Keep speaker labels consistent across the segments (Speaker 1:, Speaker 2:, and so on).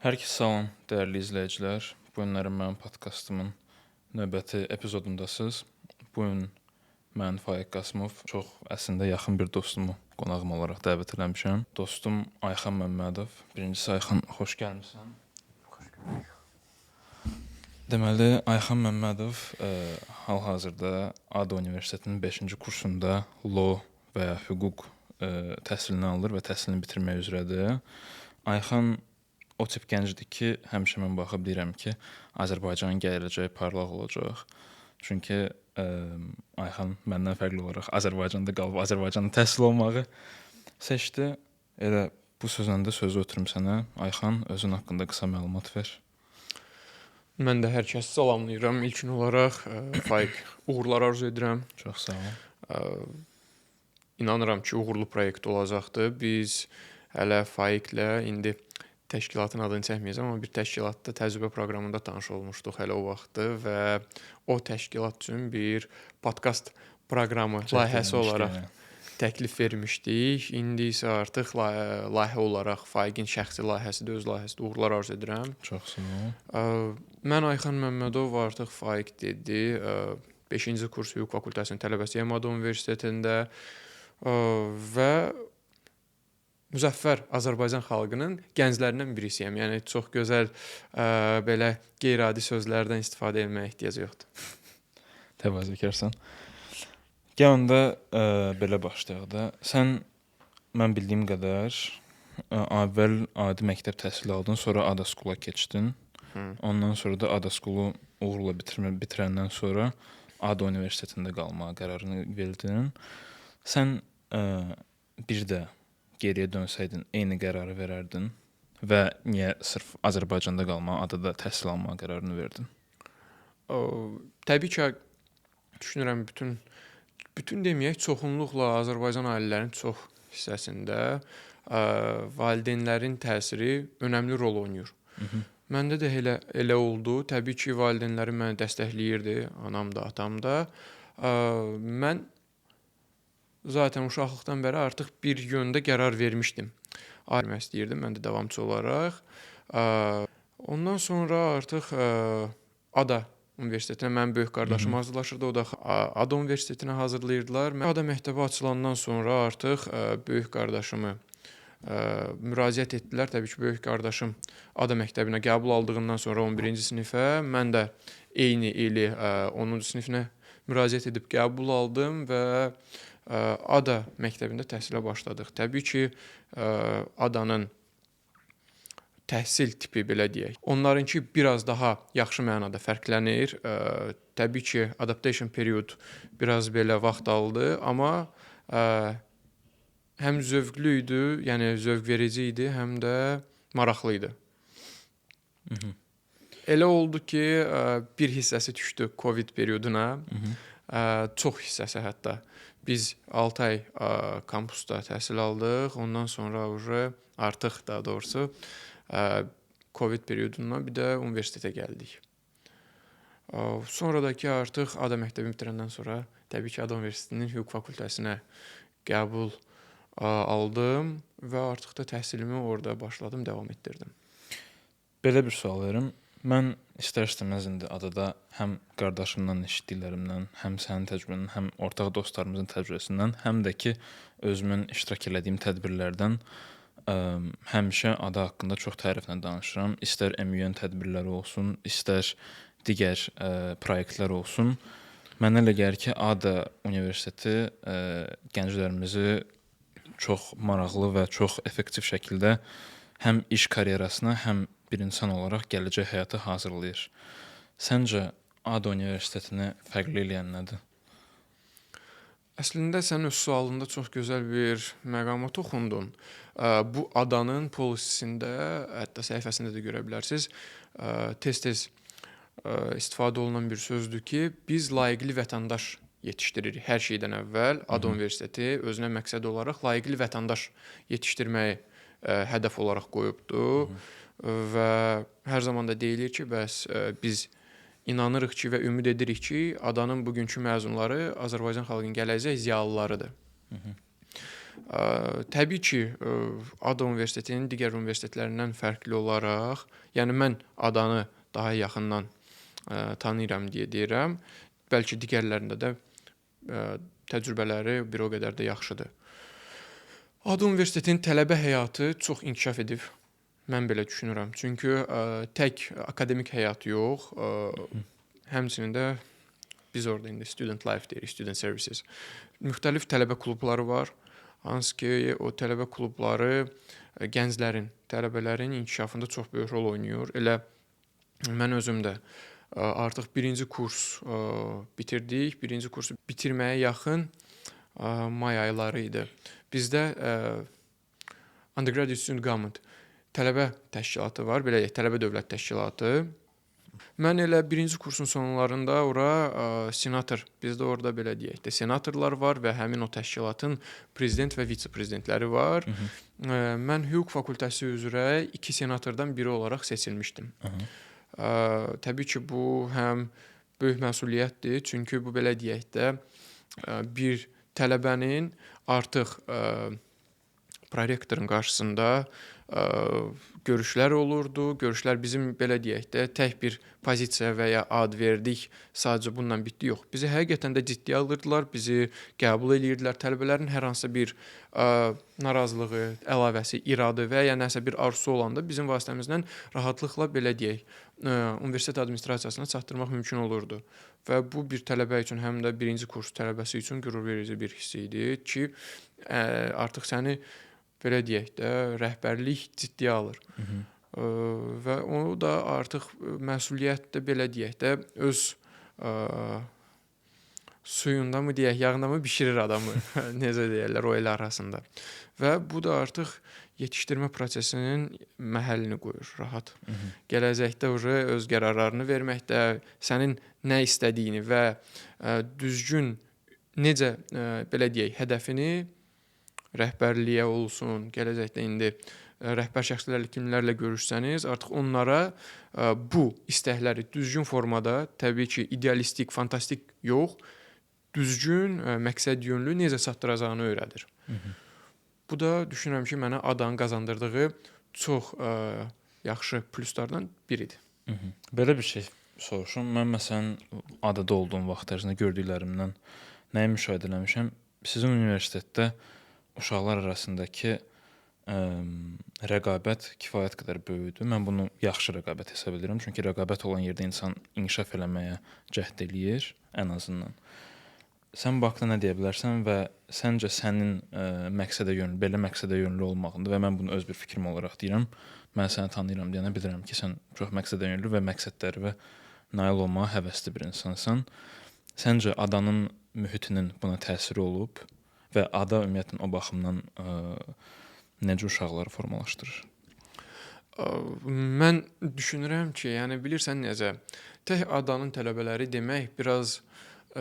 Speaker 1: Hər kəsə salam, dəyərli izləyicilər. Bu günlərim mənim podkastımın növbəti epizodundasınız. Bu gün mən Faiq Qasımov çox əslində yaxın bir dostumu qonağım olaraq dəvət etmişəm. Dostum Ayxan Məmmədov. Birincisi Ayxan, xoş gəlmisən.
Speaker 2: Xoş gördük.
Speaker 1: Deməli, Ayxan Məmmədov hal-hazırda ADA Universitetinin 5-ci kursunda law və ya hüquq təhsilini alır və təhsilini bitirmək üzrədir. Ayxan o tip gəncdir ki, həmişə mən baxıb deyirəm ki, Azərbaycanın gələcəyi parlaq olacaq. Çünki Ayxan məndən fərqli olaraq Azərbaycanda qalıb Azərbaycanda təhsil almağı seçdi. Elə bu sözlə də sözü ötürüm sənə. Ayxan, özün haqqında qısa məlumat ver.
Speaker 2: Mən də hər kəsi salamlayıram. İlkin olaraq Faiq, uğurlar arzu edirəm.
Speaker 1: Çox sağ ol.
Speaker 2: İnanıram ki, uğurlu proyekt olacaqdır. Biz hələ Faiqlə indi təşkilatın adını çəkməyəcəm, amma bir təşkilatda təcrübə proqramında tanış olmuşduq hələ o vaxtı və o təşkilat üçün bir podkast proqramı layihəsi olaraq təklif vermişdik. İndi isə artıq layihə olaraq Faiqin şəxsi layihəsidir, öz layihəsidir. Uğurlar arzu edirəm.
Speaker 1: Çox sağ ol.
Speaker 2: Mən Ayxan Məmmədov, artıq Faiq dedi. 5-ci kurs hüquq fakültəsinin tələbəsiyəm ADA Universitetində və müzəffər Azərbaycan xalqının gənclərindən birisiyəm. Yəni çox gözəl belə qeyri-adi sözlərdən istifadə etməyə ehtiyac yoxdur.
Speaker 1: Təvazökarsan. Gəl onda belə başlayaq da. Sən mən bildiyim qədər əvvəl adi məktəb təhsili aldın, sonra ADA School-a keçdin. Ondan sonra da ADA School-u uğurla bitirəndən sonra ADA Universitetində qalmağa qərarını verdin. Sən bir də geriyə dönsəydin, eyni qərarı verərdin və niyə sırf Azərbaycanda qalmağa, ADA-da təhsil almağa qərarını verdin?
Speaker 2: Təbii ki, düşünürəm bütün deməyək, çoxunluqla Azərbaycan ailələrinin çox hissəsində valideynlərin təsiri önəmli rol oynayır. Məndə də elə oldu. Təbii ki, valideynlərim məni dəstəkləyirdi, anam da, atam da. Mən zaten uşaqlıqdan bəri artıq bir yöndə qərar vermişdim. Ayrılmaq istəyirdim, mən də davamçı olaraq. Ondan sonra artıq ADA Universitetinə mənim böyük qardaşım hazırlaşırdı. O da ADA Universitetinə hazırlayırdılar. ADA məktəbi açılandan sonra artıq böyük qardaşımı müraciət etdilər. Təbii ki, böyük qardaşım ADA məktəbinə qəbul aldığından sonra 11-ci sinifə, mən də eyni ili 10-cu sinifinə müraciət edib qəbul aldım və ADA məktəbində təhsilə başladıq. Təbii ki, ADA-nın təhsil tipi belə deyək, onlarınki biraz daha yaxşı mənada fərqlənir. Təbii ki, adaptation period biraz belə vaxt aldı, amma həm zövqlü idi, yəni zövqverici idi, həm də maraqlı idi. Elə oldu ki, bir hissəsi düşdü Covid perioduna, çox hissəsi hətta. Biz 6 ay kampusda təhsil aldıq, ondan sonra artıq daha doğrusu Covid periodundan bir də universitetə gəldik. Sonradakı artıq ADA məktəbini bitirəndən sonra təbii ki, ADA Universitetinin hüquq fakültəsinə qəbul aldım və artıq da təhsilimi orada başladım, davam etdirdim.
Speaker 1: Belə bir sual verim. Mən istər-istəməz indi ADA-da həm qardaşımdan eşitdiklərimdən, həm sənin təcrübəndən, həm ortaq dostlarımızın təcrübəsindən, həm də ki özümün iştirak etdiyim tədbirlərdən həmişə ADA haqqında çox təriflə danışıram. İstər MUN tədbirləri olsun, istər digər proyektlər olsun. Mənə elə gəlir ki, ADA Universiteti gənclərimizi çox maraqlı və çox effektiv şəkildə həm iş karyerasına, həm bir insan olaraq gələcək həyata hazırlayır. Səncə ADA Universitetini fərqli eləyən nədir?
Speaker 2: Əslində sən öz sualında çox gözəl bir məqama toxundun. Bu ADA-nın polisisində, hətta səhifəsində də görə bilərsiniz, tez-tez istifadə olunan bir sözdür ki, biz layiqli vətəndaş yetişdiririk. Hər şeydən əvvəl ADA Universiteti özünə məqsəd olaraq layiqli vətəndaş yetişdirməyi hədəf olaraq qoyubdur. Və hər zaman da deyilir ki, bəs biz inanırıq ki və ümid edirik ki, ADA-nın bugünkü məzunları Azərbaycan xalqının gələcək ziyalılarıdır. Təbii ki, ADA Universitetinin digər universitetlərindən fərqli olaraq, yəni mən ADA-nı daha yaxından tanıyıram deyə deyirəm. Bəlkə digərlərində də təcrübələri bir o qədər də yaxşıdır. ADA Universitetinin tələbə həyatı çox inkişaf edib. Mən belə düşünürəm. Çünki tək akademik həyat yox, həmçinin də biz orada indi student life deyirik, student services. Müxtəlif tələbə klubları var. Hansı ki, o tələbə klubları gənclərin, tələbələrin inkişafında çox böyük rol oynayır. Elə mən özüm də artıq birinci kurs bitirdik. Birinci kursu bitirməyə yaxın may ayları idi. Bizdə Undergraduate Student Government tələbə təşkilatı var, belə deyək, tələbə dövlət təşkilatı. Mən elə birinci kursun sonlarında ora senator, bizdə orada belə deyək də senatorlar var və həmin o təşkilatın prezident və vitse-prezidentləri var. Mən hüquq fakültəsi üzrə 2 senatordan biri olaraq seçilmişdim. Təbii ki, bu həm böyük məsuliyyətdir, çünki bu belə deyək də bir tələbənin artıq prorektorun qarşısında görüşlər olurdu. Görüşlər bizim belə deyək də tək bir pozisiya və ya ad verdik, sadəcə bununla bitdi, yox. Bizi həqiqətən də ciddiyə alırdılar, bizi qəbul eləyirdilər. Tələbələrin hər hansı bir narazılığı, əlavəsi, iradı və ya nəsə bir arzusu olanda bizim vasitəmizlə rahatlıqla belə deyək, universitet administrasiyasına çatdırmaq mümkün olurdu. Və bu bir tələbə üçün, həm də birinci kurs tələbəsi üçün qürurverici bir hiss idi ki, artıq səni belə deyək də rəhbərlik ciddiyə alır. Və o da artıq məsuliyyət də belə deyək də öz suyunda mı deyək, yağında mı bişirir adamı, necə deyirlər o elə arasında. Və bu da artıq yetişdirmə prosesinin məhəllini qoyur rahat. Gələcəkdə öz qərarlarını verməkdə, sənin nə istədiyini və düzgün necə belə deyək, hədəfini rəhbərliyə olsun, gələcəkdə indi rəhbər şəxslərlə kimlərlə görüşsəniz, artıq onlara bu istəkləri düzgün formada, təbii ki, idealistik, fantastik yox, düzgün, məqsədyönlü necə çatdıracağını öyrədir. Bu da düşünürəm ki, mənə ADA-nın qazandırdığı çox yaxşı pluslardan biridir.
Speaker 1: Belə bir şey soruşum. Mən məsələn ADA-da olduğum vaxt ərzində gördüklərimdən nəyi müşahidə etmişəm? Sizin universitetdə uşaqlar arasındakı rəqabət kifayət qədər böyükdür. Mən bunu yaxşı rəqabət hesab edirəm. Çünki rəqabət olan yerdə insan inkişaf eləməyə cəhd eləyir, ən azından. Sən bu haqda nə deyə bilərsən və səncə sənin məqsədə yönlü, belə məqsədə yönlü olmağındır və mən bunu öz bir fikrim olaraq deyirəm. Mən səni tanıyıram deyənə bilirəm ki, sən çox məqsədə yönlü və məqsədləri və nail olmağa həvəsli bir insansan. Səncə ADA-nın mühitinin buna təsiri olub və ADA ümumiyyətlə o baxımdan necə uşaqları formalaşdırır?
Speaker 2: Mən düşünürəm ki, yəni bilirsən necə, tək ADA-nın tələbələri demək biraz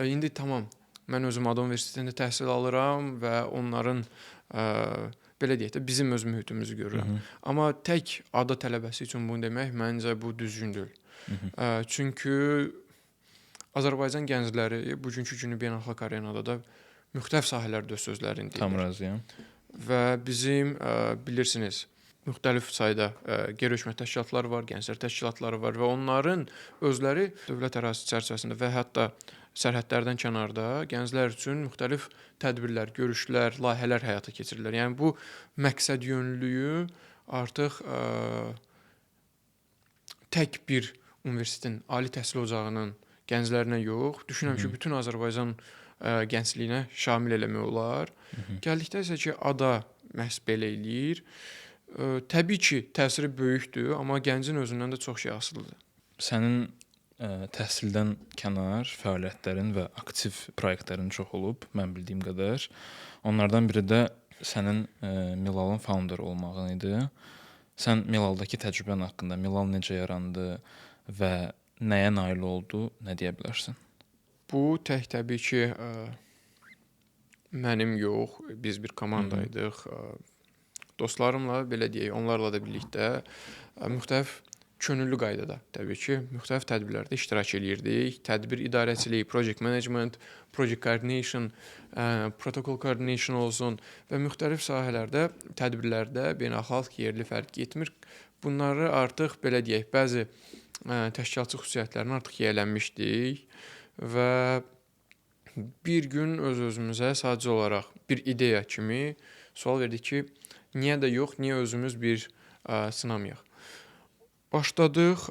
Speaker 2: indi tamam. Mən özüm ADA Universitetində təhsil alıram və onların belə deyək də bizim öz mühitimizi görürəm. Amma tək ADA tələbəsi üçün bunu demək məncə bu düzgün deyil. Çünki Azərbaycan gəncləri bugünkü günü beynəlxalq arenada da müxtəlif sahələrdə öz sözlərini deyir.
Speaker 1: Tam razıyam.
Speaker 2: Və bizim bilirsiniz, müxtəlif sayda qeyri-hökumət təşkilatları var, gənclər təşkilatları var və onların özləri dövlət ərazisi çərçivəsində və hətta sərhədlərdən kənarda gənclər üçün müxtəlif tədbirlər, görüşlər, layihələr həyata keçirirlər. Yəni bu məqsədyönlülüyü artıq tək bir universitetin, ali təhsil ocağının gənclərinə yox, düşünürəm ki, bütün Azərbaycan gəncliyinə şamil eləmək olar. Gəldikdə isə ki, ADA məhz belə eləyir. Təbii ki, təsiri böyükdür, amma gəncin özündən də çox şey asılıdır.
Speaker 1: Sənin təhsildən kənar fəaliyyətlərin və aktiv layihələrin çox olub, mən bildiyim qədər. Onlardan biri də sənin Milalın founderu olmağın idi. Sən Milaldakı təcrübən haqqında, Milal necə yarandı və nəyə nail oldu, nə deyə bilərsən?
Speaker 2: Bu tək təbii ki, mənim yox, biz bir komandaydıq. Dostlarımla, belə deyək, onlarla da birlikdə müxtəlif könüllü qaydada təbii ki, müxtəlif tədbirlərdə iştirak eləyirdik. Tədbir idarəçiliyi, project management, project coordination, protocol coordination olsun və müxtəlif sahələrdə, tədbirlərdə beynəlxalq, yerli fərq etmir. Bunları artıq belə deyək, bəzi təşkilatçı xüsusiyyətlərini artıq yiyələnmişdik və bir gün öz-özümüzə sadəcə olaraq bir ideya kimi sual verdik ki, niyə də yox, niyə özümüz bir sınamayaq. Başladıq,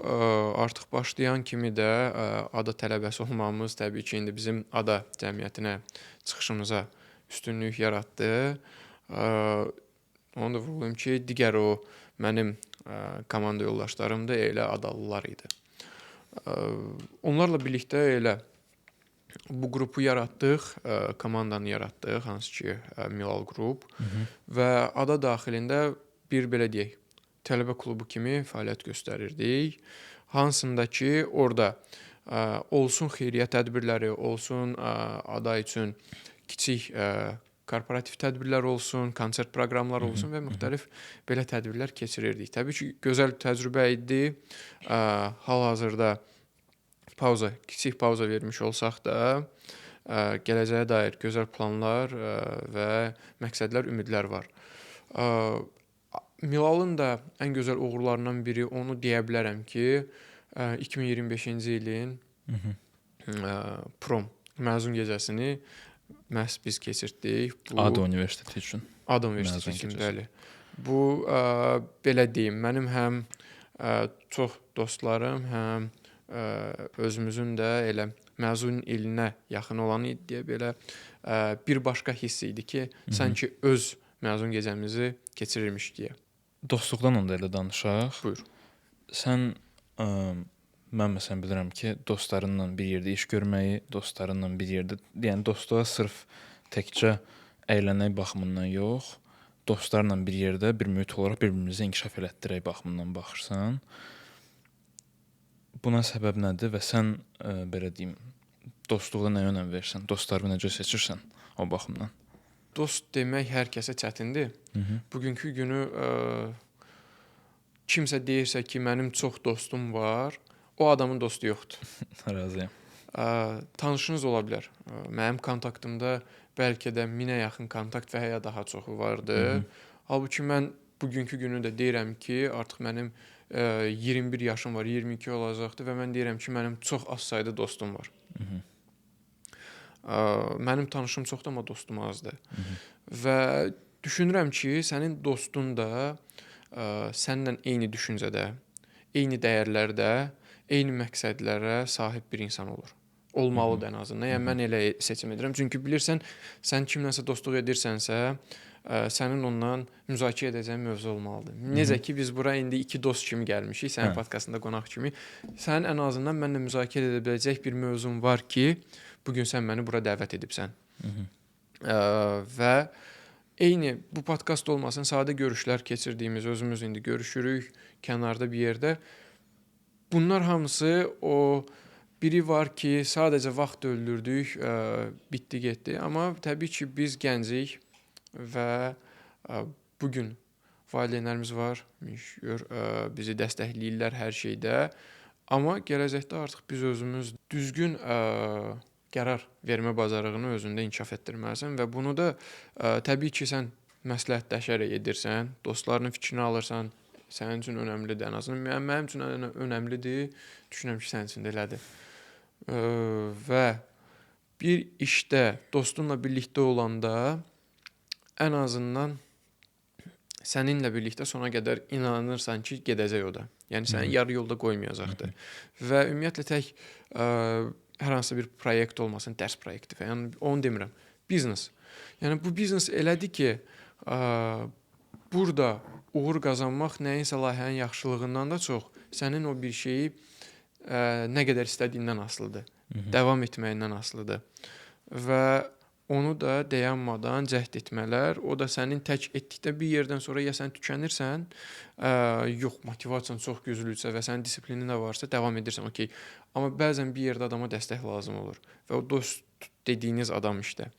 Speaker 2: artıq başlayan kimi də ada tələbəsi olmamız təbii ki, indi bizim ada cəmiyyətinə çıxışımıza üstünlük yaratdı. Onu da vurğulayım ki, digər o mənim komanda yoldaşlarım da elə adalılar idi. Onlarla birlikdə elə bu qrupu yaratdıq, komandanı yaratdıq, hansı ki, Milal qrup və ada daxilində bir belə deyək, tələbə klubu kimi fəaliyyət göstərirdik. Hansında ki, orada olsun xeyriyyə tədbirləri, olsun ada üçün kiçik korporativ tədbirlər olsun, konsert proqramları olsun və müxtəlif belə tədbirlər keçirirdik. Təbii ki, gözəl təcrübə idi. Hal-hazırda kiçik pauza vermiş olsaq da, gələcəyə dair gözəl planlar və məqsədlər, ümidlər var. Milalın da ən gözəl uğurlarından biri onu deyə bilərəm ki, 2025-ci ilin prom məzun gecəsini məhz biz keçirtdik.
Speaker 1: ADA Universiteti üçün.
Speaker 2: ADA Universiteti üçün, bəli. Bu, belə deyim, mənim həm çox dostlarım, həm özümüzün də elə məzun ilinə yaxın olan idi deyə belə bir başqa hiss idi ki, sanki öz məzun gecəmizi keçirirmiş deyə.
Speaker 1: Dostluqdan onda elə danışaq.
Speaker 2: Buyur.
Speaker 1: Sən, mən məsələn bilirəm ki, dostlarınla bir yerdə iş görməyi, dostlarınla bir yerdə, yəni dostluğa sırf təkcə əylənmək baxımından yox, dostlarla bir yerdə bir mühit olaraq bir-birimizi inkişaf elətdirək baxımından baxırsan. Buna səbəb nədir və sən, belə deyim, dostluqda nəyə önəm verirsən, dostlarını necə seçirsən o baxımdan?
Speaker 2: Dost demək hər kəsə çətindir. Bugünkü günü kimsə deyirsə ki, mənim çox dostum var, o adamın dostu yoxdur.
Speaker 1: Razıyam.
Speaker 2: Tanışınız ola bilər. Mənim kontaktımda bəlkə də 1000-ə yaxın kontakt və ya daha çoxu vardı. Halbuki mən bugünkü günü də deyirəm ki, artıq mənim 21 yaşım var, 22 olacaqdır və mən deyirəm ki, mənim çox az sayda dostum var. Mənim tanışım çoxdur, amma dostum azdır. Və düşünürəm ki, sənin dostun da səninlə eyni düşüncədə, eyni dəyərlərdə, eyni məqsədlərə sahib bir insan olur. Olmalıdır ən azından. Yəni mən elə seçim edirəm. Çünki bilirsən, sən kimlənsə dostluq edirsənsə, sənin ondan müzakirə edəcəyin mövzu olmalıdır. Necə ki, biz bura indi iki dost kimi gəlmişik, sənin podkastında qonaq kimi. Sənin ən azından mənlə müzakirə edə biləcək bir mövzun var ki, bugün sən məni bura dəvət edibsən. Və eyni bu podkast olmasın, sadə görüşlər keçirdiyimiz, özümüz indi görüşürük kənarda bir yerdə. Bunlar hamısı o biri var ki, sadəcə vaxt öldürdük, bitdi getdi. Amma təbii ki, biz gəncik və bugün valideynlərimiz var, bizi dəstəkləyirlər hər şeydə. Amma gələcəkdə artıq biz özümüz düzgün qərar vermə bacarığını özündə inkişaf etdirməlisən və bunu da təbii ki, sən məsləhətləşərək edirsən, dostlarının fikrini alırsan, sənin üçün önəmlidir ən azından. Mənim üçün önəmlidir, düşünürəm ki, sənin üçün də elədir. Və bir işdə dostunla birlikdə olanda ən azından səninlə birlikdə sona qədər inanırsan ki, gedəcək o da. Yəni səni yarı yolda qoymayacaqdır. Və ümumiyyətlə tək hər hansı bir proyekt olmasın, dərs proyekti və yəni onu demirəm. Biznes. Yəni bu biznes elədir ki, burada uğur qazanmaq nəyinsə layihənin yaxşılığından da çox sənin o bir şeyi nə qədər istədiyindən asılıdır. Davam etməyindən asılıdır. Və onu da dayanmadan cəhd etmələr, o da sənin tək etdikdə bir yerdən sonra ya sən tükənirsən, yox, motivasiyan çox güclüdürsə və sənin disiplinin də varsa, davam edirsən, okey. Amma bəzən bir yerdə adama dəstək lazım olur və o dost dediyiniz adam işte.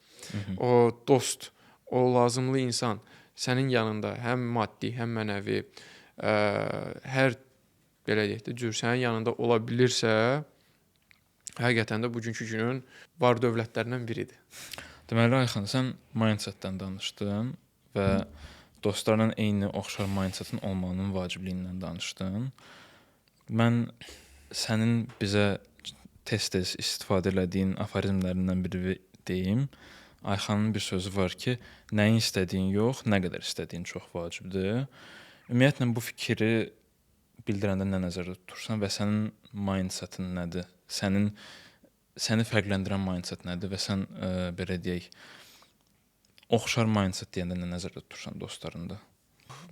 Speaker 2: O dost, o lazımlı insan sənin yanında həm maddi, həm mənəvi, hər belə deyək də, cür sənin yanında ola bilirsə, həqiqətən də bugünkü günün var dövlətlərindən biridir.
Speaker 1: Deməli Ayxan, sən mindsetdən danışdın və dostlarla eyni oxşar mindsetin olmağının vacibliyindən danışdın. Mən sənin bizə tez-tez istifadə elədiyin aforizmlərindən biri deyim. Ayxanın bir sözü var ki, nəyin istədiyin yox, nə qədər istədiyin çox vacibdir. Ümumiyyətlə bu fikri bildirəndə nə nəzərdə tutursan və sənin mindsetin nədir? Səni fərqləndirən mindset nədir və sən belə deyək, oxşar mindset deyəndə nə nəzərdə tutursan dostlarında?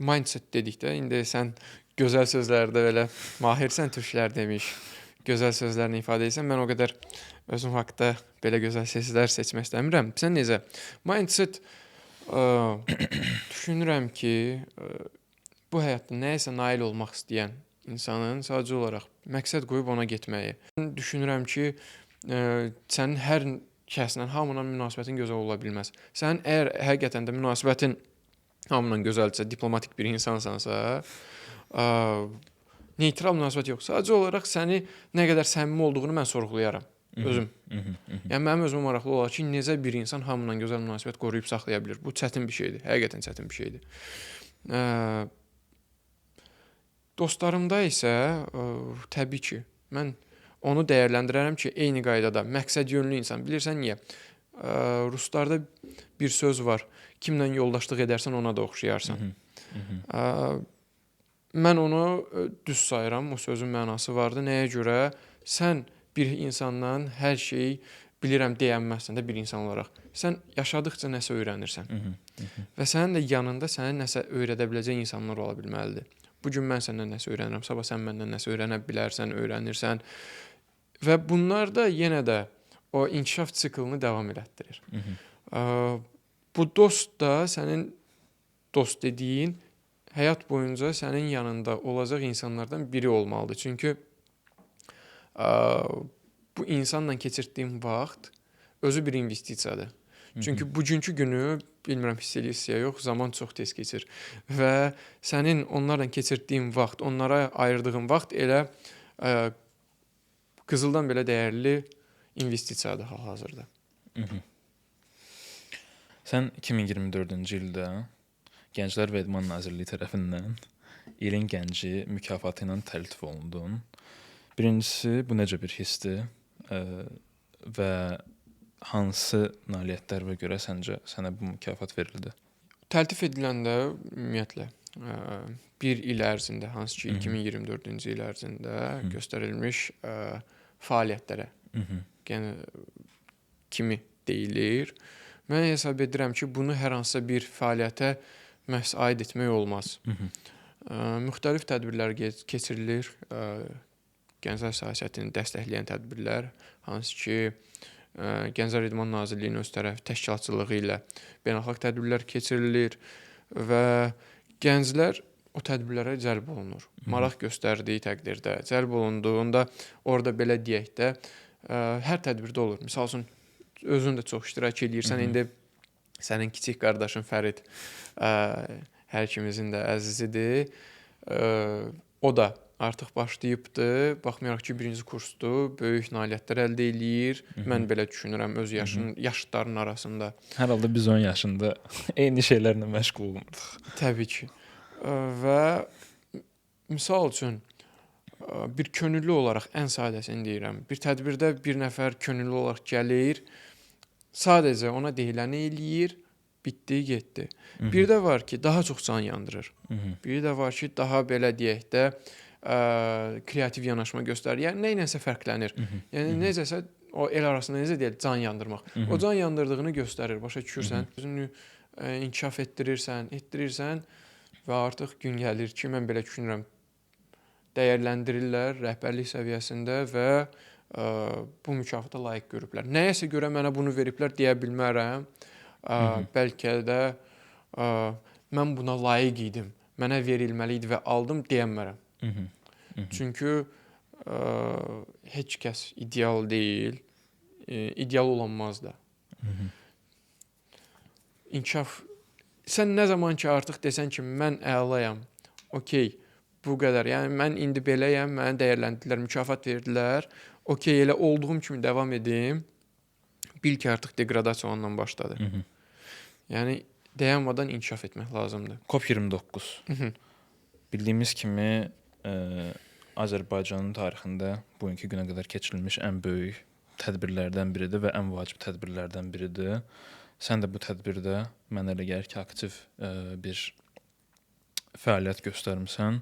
Speaker 2: Mindset dedikdə indi sən gözəl sözlərdə belə mahirsən türklər demiş. Gözəl sözlərini ifadə etsən, mən o qədər özüm haqqında belə gözəl sözlər seçmək istəmirəm. Sən necə? Mindset düşünürəm ki, bu həyatda nəyəsə nail olmaq istəyən insanın sadəcə olaraq məqsəd qoyub ona getməyi. Mən düşünürəm ki, sənin hər kəslə, hamıyla münasibətin gözəl ola bilməz. Sənin əgər həqiqətən də münasibətin hamıyla gözəldirsə, diplomatik bir insansansa, neytral münasibət yox. Sadəcə olaraq səni nə qədər səmimi olduğunu mən sorğulayaram özüm. Yəni mənim özümə maraqlı olar ki, necə bir insan hamıyla gözəl münasibət qoruyub saxlaya bilər. Bu çətin bir şeydir. Həqiqətən çətin bir şeydir. Dostlarımda isə təbii ki, mən onu dəyərləndirərəm ki, eyni qaydada məqsədyönlü insan. Bilirsən niyə? Ruslarda bir söz var. Kimlə yoldaşlıq edərsən ona da oxşayarsan. Mən onu düz sayıram. O sözün mənası vardı. Nəyə görə? Sən bir insandan hər şeyi bilirəm deyənməzsən də bir insan olaraq. Sən yaşadıqca nəsə öyrənirsən. Və sənin də yanında sənə nəsə öyrədə biləcək insanlar ola bilməlidir. Bugün mən səndən nəsə öyrənirəm, sabah sən məndən nəsə öyrənə bilərsən, öyrənirsən. Və bunlar da yenə də o inkişaf siklını davam elətdirir. Bu dost da sənin dost dediyin həyat boyunca sənin yanında olacaq insanlardan biri olmalıdır. Çünki bu insanla keçirtdiyin vaxt özü bir investisiyadır. Çünki bugünkü günü bilmirəm hiss edirsə yox, zaman çox tez keçir və sənin onlarla keçirtdiyin vaxt, onlara ayırdığın vaxt elə qızıldan belə dəyərli investisiyadır hal-hazırda.
Speaker 1: Sən 2024-cü ildə Gənclər və İdman Nazirliyi tərəfindən ilin gənci mükafatı ilə təltif olundun. Birincisi, bu necə bir hissdir və hansı nailiyyətlərə görə səncə sənə bu mükafat verildi?
Speaker 2: Təltif ediləndə ümumiyyətlə bir il ərzində, hansı ki 2024-cü il ərzində göstərilmiş fəaliyyətlərə kimi deyilir. Mən hesab edirəm ki, bunu hər hansısa bir fəaliyyətə məhz aid etmək olmaz. Müxtəlif tədbirlər keçirilir. Gənclər siyasətini dəstəkləyən tədbirlər, hansı ki Gənclər İdman Nazirliyinin öz tərəfi təşkilatçılığı ilə beynəlxalq tədbirlər keçirilir və gənclər o tədbirlərə cəlb olunur. Maraq göstərdiyi təqdirdə, cəlb olunduğunda orada belə deyək də hər tədbirdə olur. Məsəl üçün özün də çox iştirak edirsən. İndi sənin kiçik qardaşın Fərid hər ikimizin də əzizidir. O da artıq başlayıbdı. Baxmayaraq ki, birinci kursdur, böyük nailiyyətlər əldə eləyir. Mən belə düşünürəm öz yaşıdların arasında.
Speaker 1: Hər halda biz 10 yaşında eyni şeylərlə məşğul olmurduq.
Speaker 2: Təbii ki. Və misal üçün bir könüllü olaraq ən sadəsini deyirəm. Bir tədbirdə bir nəfər könüllü olaraq gəlir, sadəcə ona deyiləni eləyir, bitdi, getdi. Bir də var ki, daha çox can yandırır. Bir də var ki, daha belə deyək də kreativ yanaşma göstərir. Yəni nə iləsə fərqlənir. Yəni necəsə o el arasında necə deyək, can yandırmaq. O can yandırdığını göstərir. Başa düşürsən, özünü inkişaf etdirirsən və artıq gün gəlir ki, mən belə düşünürəm, dəyərləndirirlər rəhbərlik səviyyəsində və bu mükafata layiq görüblər. Nəyəsə görə mənə bunu veriblər deyə bilmərəm. Bəlkə də mən buna layiq idim, mənə verilməli idi və aldım deyəmərəm. Çünki heç kəs ideal deyil, ideal olanmaz da. İnkişaf, sən nə zaman ki artıq desən ki, mən əlayam, okey, Bu qədər. Yəni mən indi beləyəm, məni dəyərləndirdilər, mükafat verdilər. Okay, elə olduğum kimi davam edim. Bil ki, artıq deqradasiya ondan başladı. Yəni dayanmadan inkişaf etmək lazımdır.
Speaker 1: COP29.
Speaker 2: Mhm.
Speaker 1: Bildiyimiz kimi Azərbaycanın tarixində bugünkü günə qədər keçirilmiş ən böyük tədbirlərdən biridir və ən vacib tədbirlərdən biridir. Sən də bu tədbirdə mənə elə gəlir ki, aktiv bir fəaliyyət göstərmisən.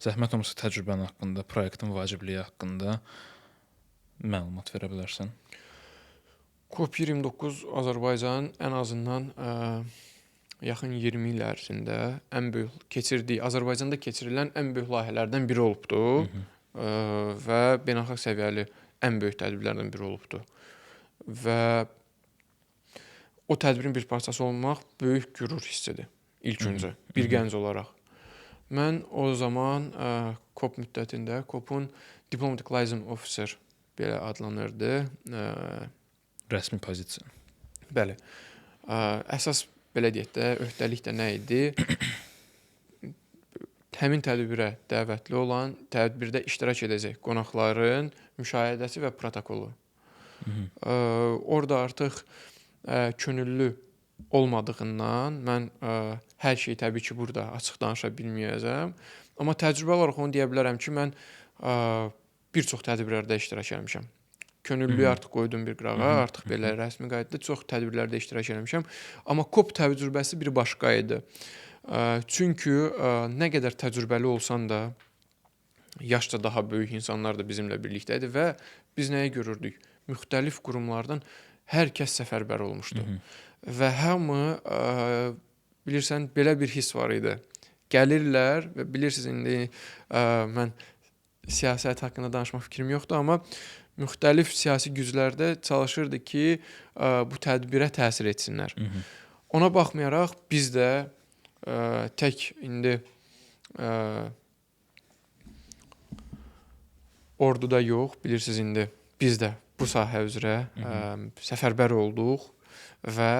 Speaker 1: Zəhmət olmasa təcrübən haqqında, proyektin vacibliyi haqqında məlumat verə bilərsən?
Speaker 2: COP29 Azərbaycanın ən azından yaxın 20 il ərzində ən böyük Azərbaycanda keçirilən ən böyük layihələrdən biri olubdu və beynəlxalq səviyyəli ən böyük tədbirlərdən biri olubdu. Və o tədbirin bir parçası olmaq böyük qürur hissidir ilk öncə, bir gənc olaraq. Mən o zaman COP müddətində COP-un Diplomatic Liaison Officer belə adlanırdı.
Speaker 1: Rəsmi pozisiya.
Speaker 2: Bəli. Əsas belə deyək də, öhdəlik də nə idi? Həmin tədbirə dəvətli olan, tədbirdə iştirak edəcək qonaqların müşahidəsi və protokolu. Orada artıq könüllü olmadığından mən hər şeyi təbii ki, burada açıq danışa bilməyəcəm. Amma təcrübə olaraq onu deyə bilərəm ki, mən bir çox tədbirlərdə iştirak etmişəm. Könüllüyü artıq qoydum bir qırağa, artıq belə rəsmi qaydada çox tədbirlərdə iştirak etmişəm. Amma COP təcrübəsi bir başqa idi. Çünki nə qədər təcrübəli olsan da, yaşca daha böyük insanlar da bizimlə birlikdə idi və biz nəyi görürdük? Müxtəlif qurumlardan hər kəs səfərbər olmuşdu. Və hamı, bilirsən, belə bir hiss var idi. Gəlirlər və bilirsiniz, indi mən siyasət haqqında danışmaq fikrim yoxdur, amma müxtəlif siyasi güclərdə çalışırdı ki, bu tədbirə təsir etsinlər. Ona baxmayaraq biz də tək indi orduda yox, bilirsiniz, indi biz də bu sahə üzrə səfərbər olduq və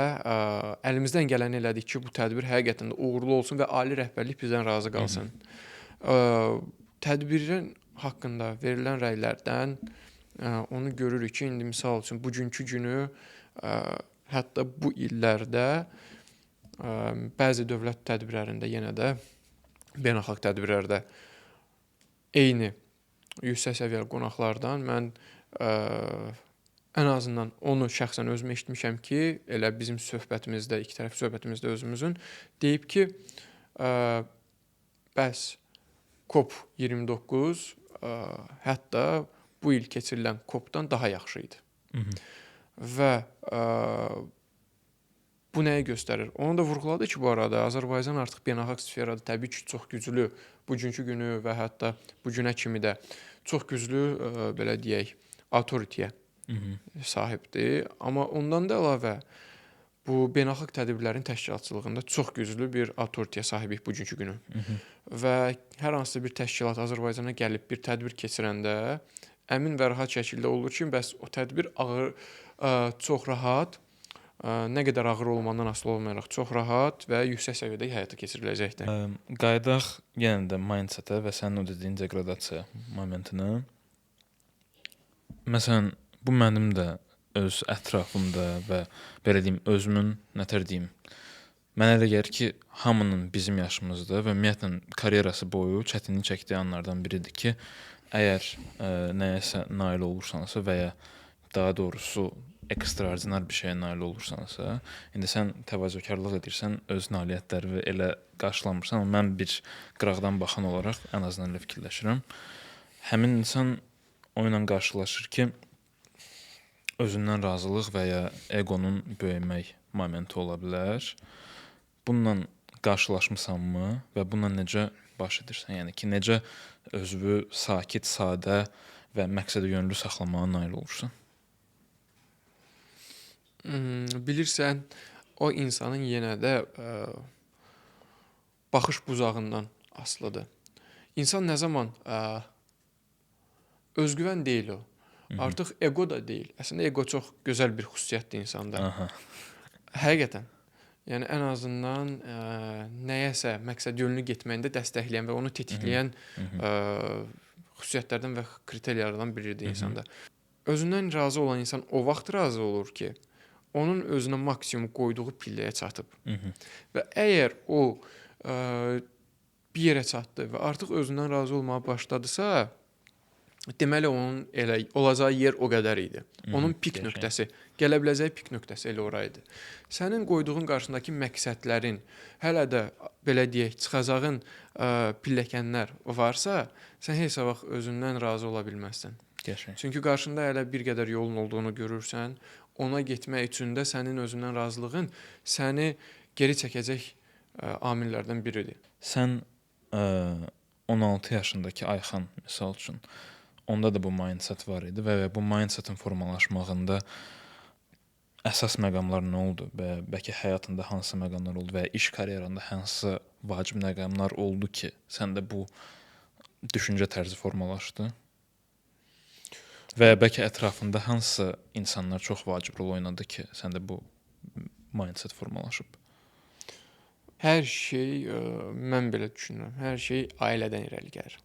Speaker 2: əlimizdən gələni elədik ki, bu tədbir həqiqətən də uğurlu olsun və ali rəhbərlik bizdən razı qalsın. Tədbirin haqqında verilən rəylərdən onu görürük ki, indi misal üçün bugünkü günü, hətta bu illərdə bəzi dövlət tədbirlərində, yenə də beynəlxalq tədbirlərdə eyni yüksək səviyyəli qonaqlardan mən ən azından onu şəxsən özüm eşitmişəm ki, elə bizim söhbətimizdə, ikitərəfli söhbətimizdə özümüzün deyib ki, bəs COP29 hətta bu il keçirilən COP-dan daha yaxşı idi. Və bu nəyi göstərir? Onu da vurğuladı ki, bu arada Azərbaycan artıq beynəlxalq sferada təbii ki, çox güclü, bugünkü günü və hətta bu günə kimi də çox güclü, belə deyək, autoritiyə sahibdir. Amma ondan da əlavə bu beynəlxalq tədbirlərin təşkilatçılığında çox güclü bir autoritiyə sahibik bugünkü günü. Və hər hansı bir təşkilat Azərbaycana gəlib bir tədbir keçirəndə əmin və rahat şəkildə olur ki, bəs o tədbir çox rahat, nə qədər ağır olmandan asılı olmayaraq çox rahat və yüksək səviyyədə həyata keçiriləcəkdir.
Speaker 1: Qayıdaq yenə də mindset-ə və sənin o dediyin deqradasiya momentinə. Məsələn, bu mənim də öz ətrafımda və belə deyim, özümün nətər deyim, mənə elə gəlir ki, hamının bizim yaşımızda və ümumiyyətlə karyerası boyu çətinlik çəkdiyi anlardan biridir ki, əgər nəyəsə nail olursansa və ya daha doğrusu ekstraordinar bir şeyə nail olursansa, indi sən təvazökarlıq edirsən, öz nailiyyətləri elə qarşılamırsan, amma mən bir qıraqdan baxan olaraq ən azından elə fikirləşirəm. Həmin insan o ilə qarşılaşır ki, özündən razılıq və ya egonun böyümək momenti ola bilər. Bununla qarşılaşmısanmı və bununla necə baş edirsən? Yəni ki, necə özünü sakit, sadə və məqsədə yönlü saxlamağa nail olursan?
Speaker 2: Bilirsən, o insanın yenə də baxış buzağından asılıdır. İnsan nə zaman özgüvən deyil o. Artıq ego da deyil. Əslində ego çox gözəl bir xüsusiyyətdir insanda. Həqiqətən. Yəni ən azından nəyəsə məqsəd yönlü getməyində dəstəkləyən və onu tetikləyən xüsusiyyətlərdən və kriteriyalardan biridir insanda. Özündən razı olan insan o vaxt razı olur ki, onun özünə maksimum qoyduğu pilləyə çatıb. Və əgər o bir yerə çatdı və artıq özündən razı olmağa başladısa, deməli onun elə olacağı yer o qədər idi. Onun pik nöqtəsi, gələ biləcəyi pik nöqtəsi elə ora idi. Sənin qoyduğun qarşındakı məqsədlərin, hələ də belə deyək, çıxacağın pilləkənlər varsa, sən heç vaxt özündən razı ola bilməzsən.
Speaker 1: Qəşəng.
Speaker 2: Çünki qarşında hələ bir qədər yolun olduğunu görürsən, ona getmək üçün də sənin özündən razılığın səni geri çəkəcək amillərdən biridir.
Speaker 1: Sən 16 yaşındakı Ayxan misal üçün, onda da bu mindset var idi və bu mindsetin formalaşmağında əsas məqamlar nə oldu və bəlkə həyatında hansı məqamlar oldu və iş karyeranda hansı vacib məqamlar oldu ki, səndə bu düşüncə tərzi formalaşdı? Və bəlkə ətrafında hansı insanlar çox vacib rol oynadı ki, səndə bu mindset formalaşıb?
Speaker 2: Hər şey, mən belə düşünürəm, hər şey ailədən irəli gəlir.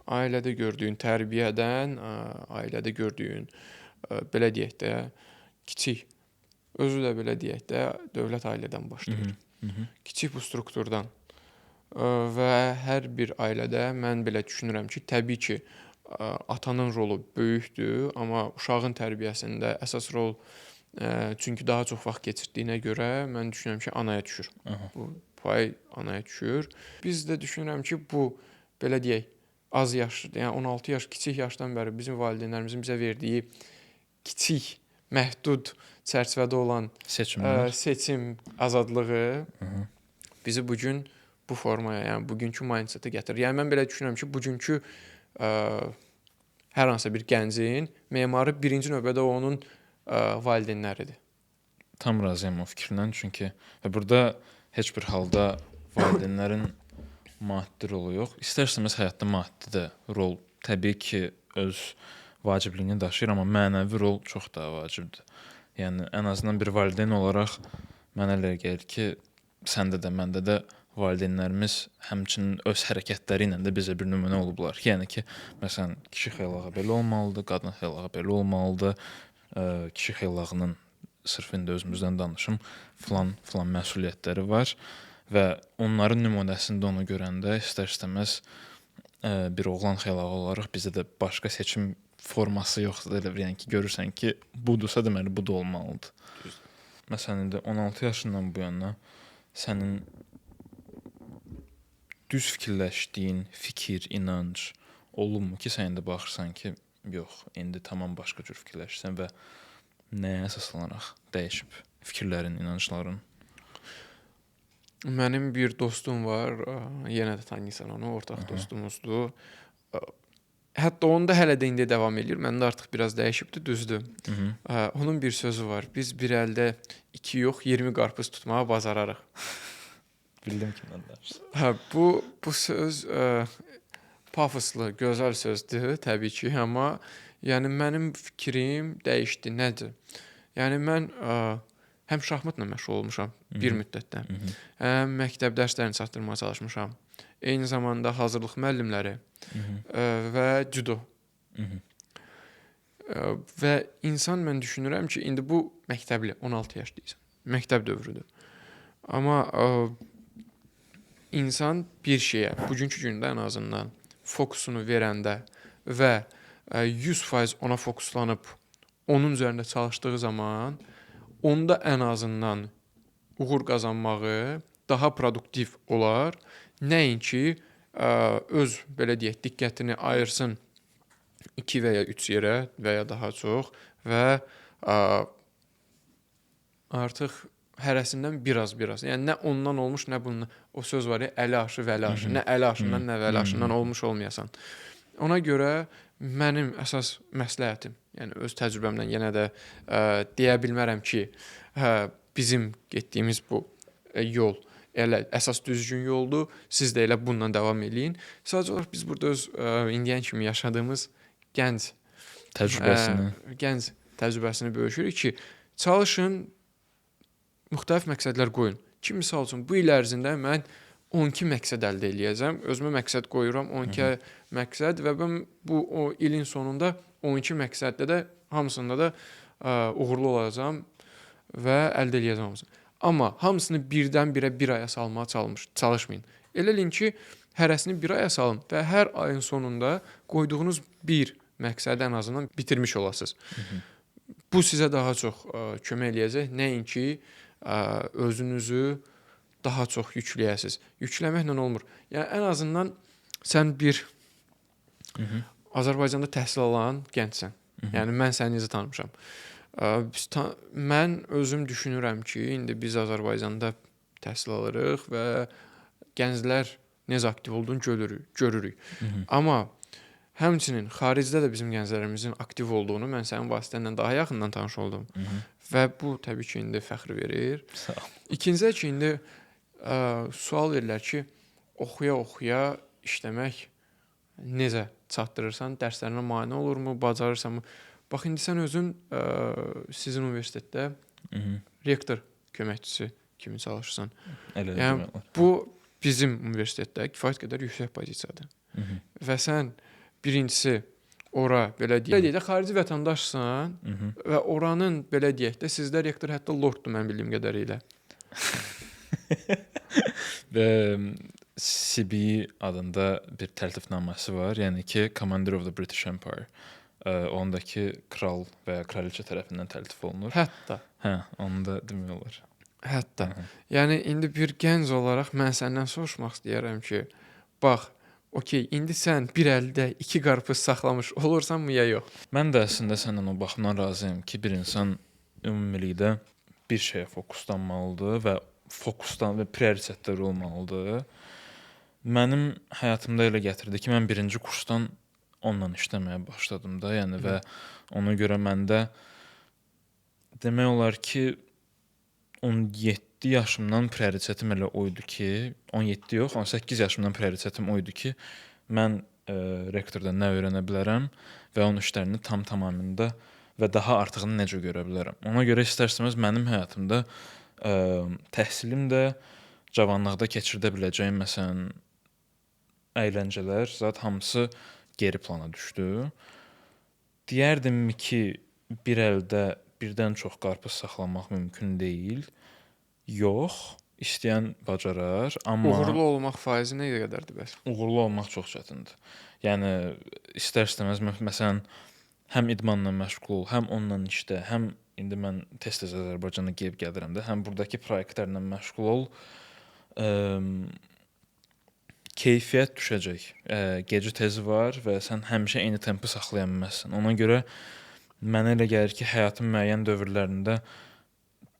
Speaker 2: Ailədə gördüyün tərbiyədən, ailədə gördüyün, belə deyək də, kiçik, özü də belə deyək də, dövlət ailədən başlayır. Kiçik bu strukturdan və hər bir ailədə mən belə düşünürəm ki, təbii ki, atanın rolu böyükdür, amma uşağın tərbiyəsində əsas rol, çünki daha çox vaxt keçirdiyinə görə mən düşünürəm ki, anaya düşür. Bu pay anaya düşür. Biz də düşünürəm ki, bu belə deyək, az yaşlı, yəni 16 yaş, kiçik yaşdan bəri bizim valideynlərimizin bizə verdiyi kiçik, məhdud çərçivədə olan seçim azadlığı bizi bu gün bu formaya, yəni bugünkü mindsetə gətirir. Yəni mən belə düşünürəm ki, bugünkü hər hansısa bir gəncin memarı birinci növbədə onun valideynləridir.
Speaker 1: Tam razıyam o fikirlə, çünki burada heç bir halda valideynlərin maddi rolu yox. İstər-istəməz həyatda maddi də rol təbii ki, öz vacibliyini daşıyır, amma mənəvi rol çox daha vacibdir. Yəni ən azından bir valideyn olaraq mənə elə gəlir ki, səndə də, məndə də valideynlərimiz həmçinin öz hərəkətləri ilə də bizə bir nümunə olublar. Yəni ki, məsələn, kişi xeylağı belə olmalıdır, qadın xeylağı belə olmalıdır. Kişi xeylağının sırf indi özümüzdən danışım, filan məsuliyyətləri var və onların nümunəsində onu görəndə istər-istəməz bir oğlan xeylağı olaraq bizə də başqa seçim forması yoxdur. Elə bir yəni ki, görürsən ki, budursa deməli bu da olmalıdır. Məsələn, indi 16 yaşından bu yana sənin düz fikirləşdiyin fikir, inanc olubmu ki, sən indi baxırsan ki, yox, indi tamam başqa cür fikirləşirsən və nəyə əsaslanaraq dəyişib fikirlərin, inancların?
Speaker 2: Mənim bir dostum var, yenə də tanıyırsan onu, ortaq dostumuzdur. Hətta onu da hələ də indi davam edir. Məndə artıq biraz dəyişibdi, düzdür. Onun bir sözü var. Biz bir əldə 2 yox, 20 qarpız tutmağa bacararıq.
Speaker 1: Bildim kimdən danışırsan.
Speaker 2: Bu söz pafoslu, gözəl sözdür təbii ki, amma yəni mənim fikrim dəyişdi. Nədir? Yəni mən həm şahmatla məşğul olmuşam bir müddətdən. Həm məktəb dərslərini çatdırmağa çalışmışam. Eyni zamanda hazırlıq müəllimləri və cüdo. Və insan mən düşünürəm ki, indi bu məktəbli 16 yaş deyirsən. Məktəb dövrüdür. Amma insan bir şeyə bugünkü gündə ən azından fokusunu verəndə və 100% ona fokuslanıb onun üzərində çalışdığı zaman onda ən azından uğur qazanmağı daha produktiv olar. Nəinki öz belə deyək diqqətini ayırsın 2 və ya 3 yerə və ya daha çox və artıq hərəsindən biraz. Yəni nə ondan olmuş, nə bundan. O söz var ya, əli aşı, vəli aşı. Nə əli aşından, nə vəli aşından olmuş olmayasan. Ona görə mənim əsas məsləhətim, yəni öz təcrübəmdən yenə də deyə bilmərəm ki, bizim getdiyimiz bu yol elə əsas düzgün yoldur. Siz də elə bununla davam eləyin. Sadəcə olaraq biz burada öz indiyə kimi yaşadığımız gənc təcrübəsini bölüşürük ki, çalışın, müxtəlif məqsədlər qoyun. ki, misal üçün bu il ərzində mən 12 məqsəd əldə eləyəcəm. Özümə məqsəd qoyuram 12 məqsəd və mən bu o ilin sonunda 12 məqsəddə də hamısında da uğurlu olacağam və əldə eləyəcəm hamısını. Amma hamısını birdən-birə bir aya salmağa çalışmayın. Elə eləyin ki, hərəsini bir aya salın və hər ayın sonunda qoyduğunuz bir məqsədi ən azından bitirmiş olasınız. Bu sizə daha çox kömək eləyəcək. Nəinki özünüzü daha çox yükləyəsiniz. Yükləməklə olmur. Yəni ən azından sən bir Azərbaycanda təhsil alan gəncsən. Yəni mən səni necə tanımışam. Mən özüm düşünürəm ki, indi biz Azərbaycanda təhsil alırıq və gənclər necə aktiv olduğunu görürük. Amma həmçinin xaricdə də bizim gənclərimizin aktiv olduğunu mən sənin vasitənlə daha yaxından tanış oldum. Və bu təbii ki, indi fəxr verir. İkincisi ki, indi sual verirlər ki, oxuya-oxuya işləmək necə çatdırırsan, dərslərinə mane olurmu, bacarırsanmı? Bax, indi sən özün sizin universitetdə rektor köməkçisi kimi çalışırsan. Yəni, bu bizim universitetdə kifayət qədər yüksək pozisiyadır. Və sən birincisi ora, belə deyək də, xarici vətəndaşsan və oranın, belə deyək də, sizdə rektor hətta lorddur mən bildiyim qədərilə.
Speaker 1: Və CBE adında bir təltifnaməsi var. Yəni ki, Commander of the British Empire. Ondakı kral və ya kraliçə tərəfindən təltif olunur.
Speaker 2: Hətta.
Speaker 1: Hə, onu da demək olar.
Speaker 2: Hətta. Yəni indi bir gənc olaraq mən səndən soruşmaq istəyirəm ki, bax, okey, indi sən bir əldə 2 qarpız saxlamış olursanmı ya yox?
Speaker 1: Mən də əslində səndən o baxımdan razıyam ki, bir insan ümumilikdə bir şeyə fokuslanmalıdır və fokusdan və prioritetləri olmalıdır. Mənim həyatımda elə gətirdi ki, mən birinci kursdan onunla işləməyə başladım da, yəni və ona görə məndə demək olar ki 17 yaşımdan prioritetim elə oydu ki, 17 yox, 18 yaşımdan prioritetim oydu ki, mən rektordan nə öyrənə bilərəm və onun işlərini tamamilə və daha artığını necə görə bilərəm. Ona görə istər-istəməz mənim həyatımda təhsilim də cavanlıqda keçirdə biləcəyim məsələn əyləncələr zət hamısı geri plana düşdü. Deyərdim ki, bir əldə birdən çox qarpız saxlamaq mümkün deyil. Yox, istəyən bacarar, amma
Speaker 2: uğurlu olmaq faizi nə qədərdir bəs?
Speaker 1: Uğurlu olmaq çox çətindir. Yəni istər-istəməz məsələn həm idmanla məşğul ol, həm onunla işlə, həm indi mən tez-tez Azərbaycana gəlib gəlirəm də, həm burdakı proyektlərlə məşğul ol. Keyfiyyət düşəcək. Gecə tezi var və sən həmişə eyni tempi saxlaya bilməzsən. Ona görə mənə elə gəlir ki, həyatın müəyyən dövrlərində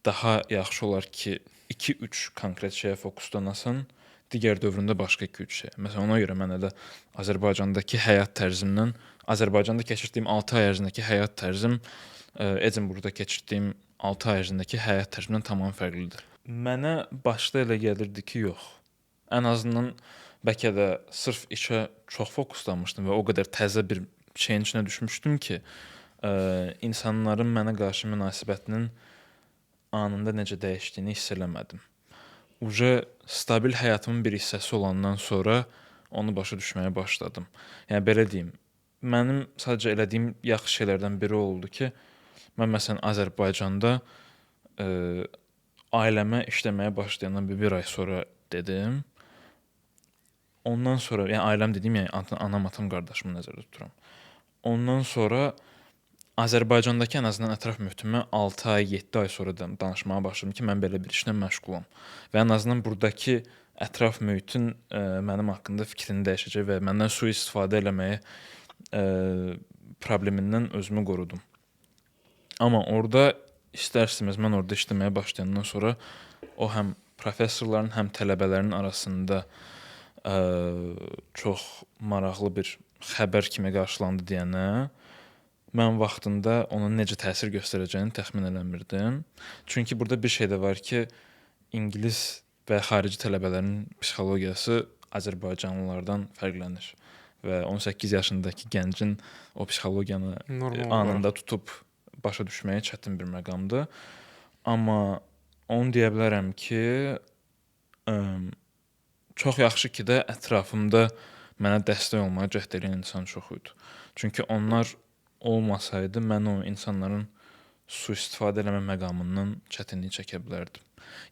Speaker 1: daha yaxşı olar ki, 2-3 konkret şeyə fokuslanasan, digər dövründə başqa 2-3 şey. Məsələn, ona görə mən elə Azərbaycandakı həyat tərzimdən, Azərbaycanda keçirdiyim 6 ay ərzindəki həyat tərzim Edinburghda keçirdiyim 6 ay ərzindəki həyat tərzimdən tamam fərqlidir. Mənə başda elə gəlirdi ki, yox. Ən azından bəlkə də sırf işə çox fokuslanmışdım və o qədər təzə bir şeyin içinə düşmüşdüm ki, insanların mənə qarşı münasibətinin anında necə dəyişdiyini hiss eləmədim. Stabil həyatımın bir hissəsi olandan sonra onu başa düşməyə başladım. Yəni belə deyim, mənim sadəcə elədiyim yaxşı şeylərdən biri oldu ki, mən məsələn Azərbaycanda ailəmə işləməyə başlayandan bir ay sonra dedim. Ondan sonra, yəni ailəm dediyim, yəni anam, atam, qardaşımı nəzərdə tuturam. Ondan sonra Azərbaycandakı ən azından ətraf mühitimə 6 ay, 7 ay sonra danışmağa başladım ki, mən belə bir işlə məşğulam. Və ən azından burdakı ətraf mühitin mənim haqqında fikrini dəyişəcək və məndən sui-istifadə eləməyə problemindən özümü qorudum. Amma orada istər-istəməz mən orada işləməyə başlayandan sonra o həm professorların, həm tələbələrin arasında çox maraqlı bir xəbər kimi qarşılandı deyənə mən vaxtında onun necə təsir göstərəcəyini təxmin eləmirdim. Çünki burada bir şey də var ki, ingilis və xarici tələbələrin psixologiyası Azərbaycanlılardan fərqlənir və 18 yaşındakı gəncin o psixologiyanı anında tutub başa düşməyə çətin bir məqamdır. Amma onu deyə bilərəm ki, çox yaxşı ki də ətrafımda mənə dəstək olmağa cəhd edən insan çox idi. Çünki onlar olmasaydı mən o insanların sui-istifadə eləmə məqamından çətinlik çəkə bilərdim.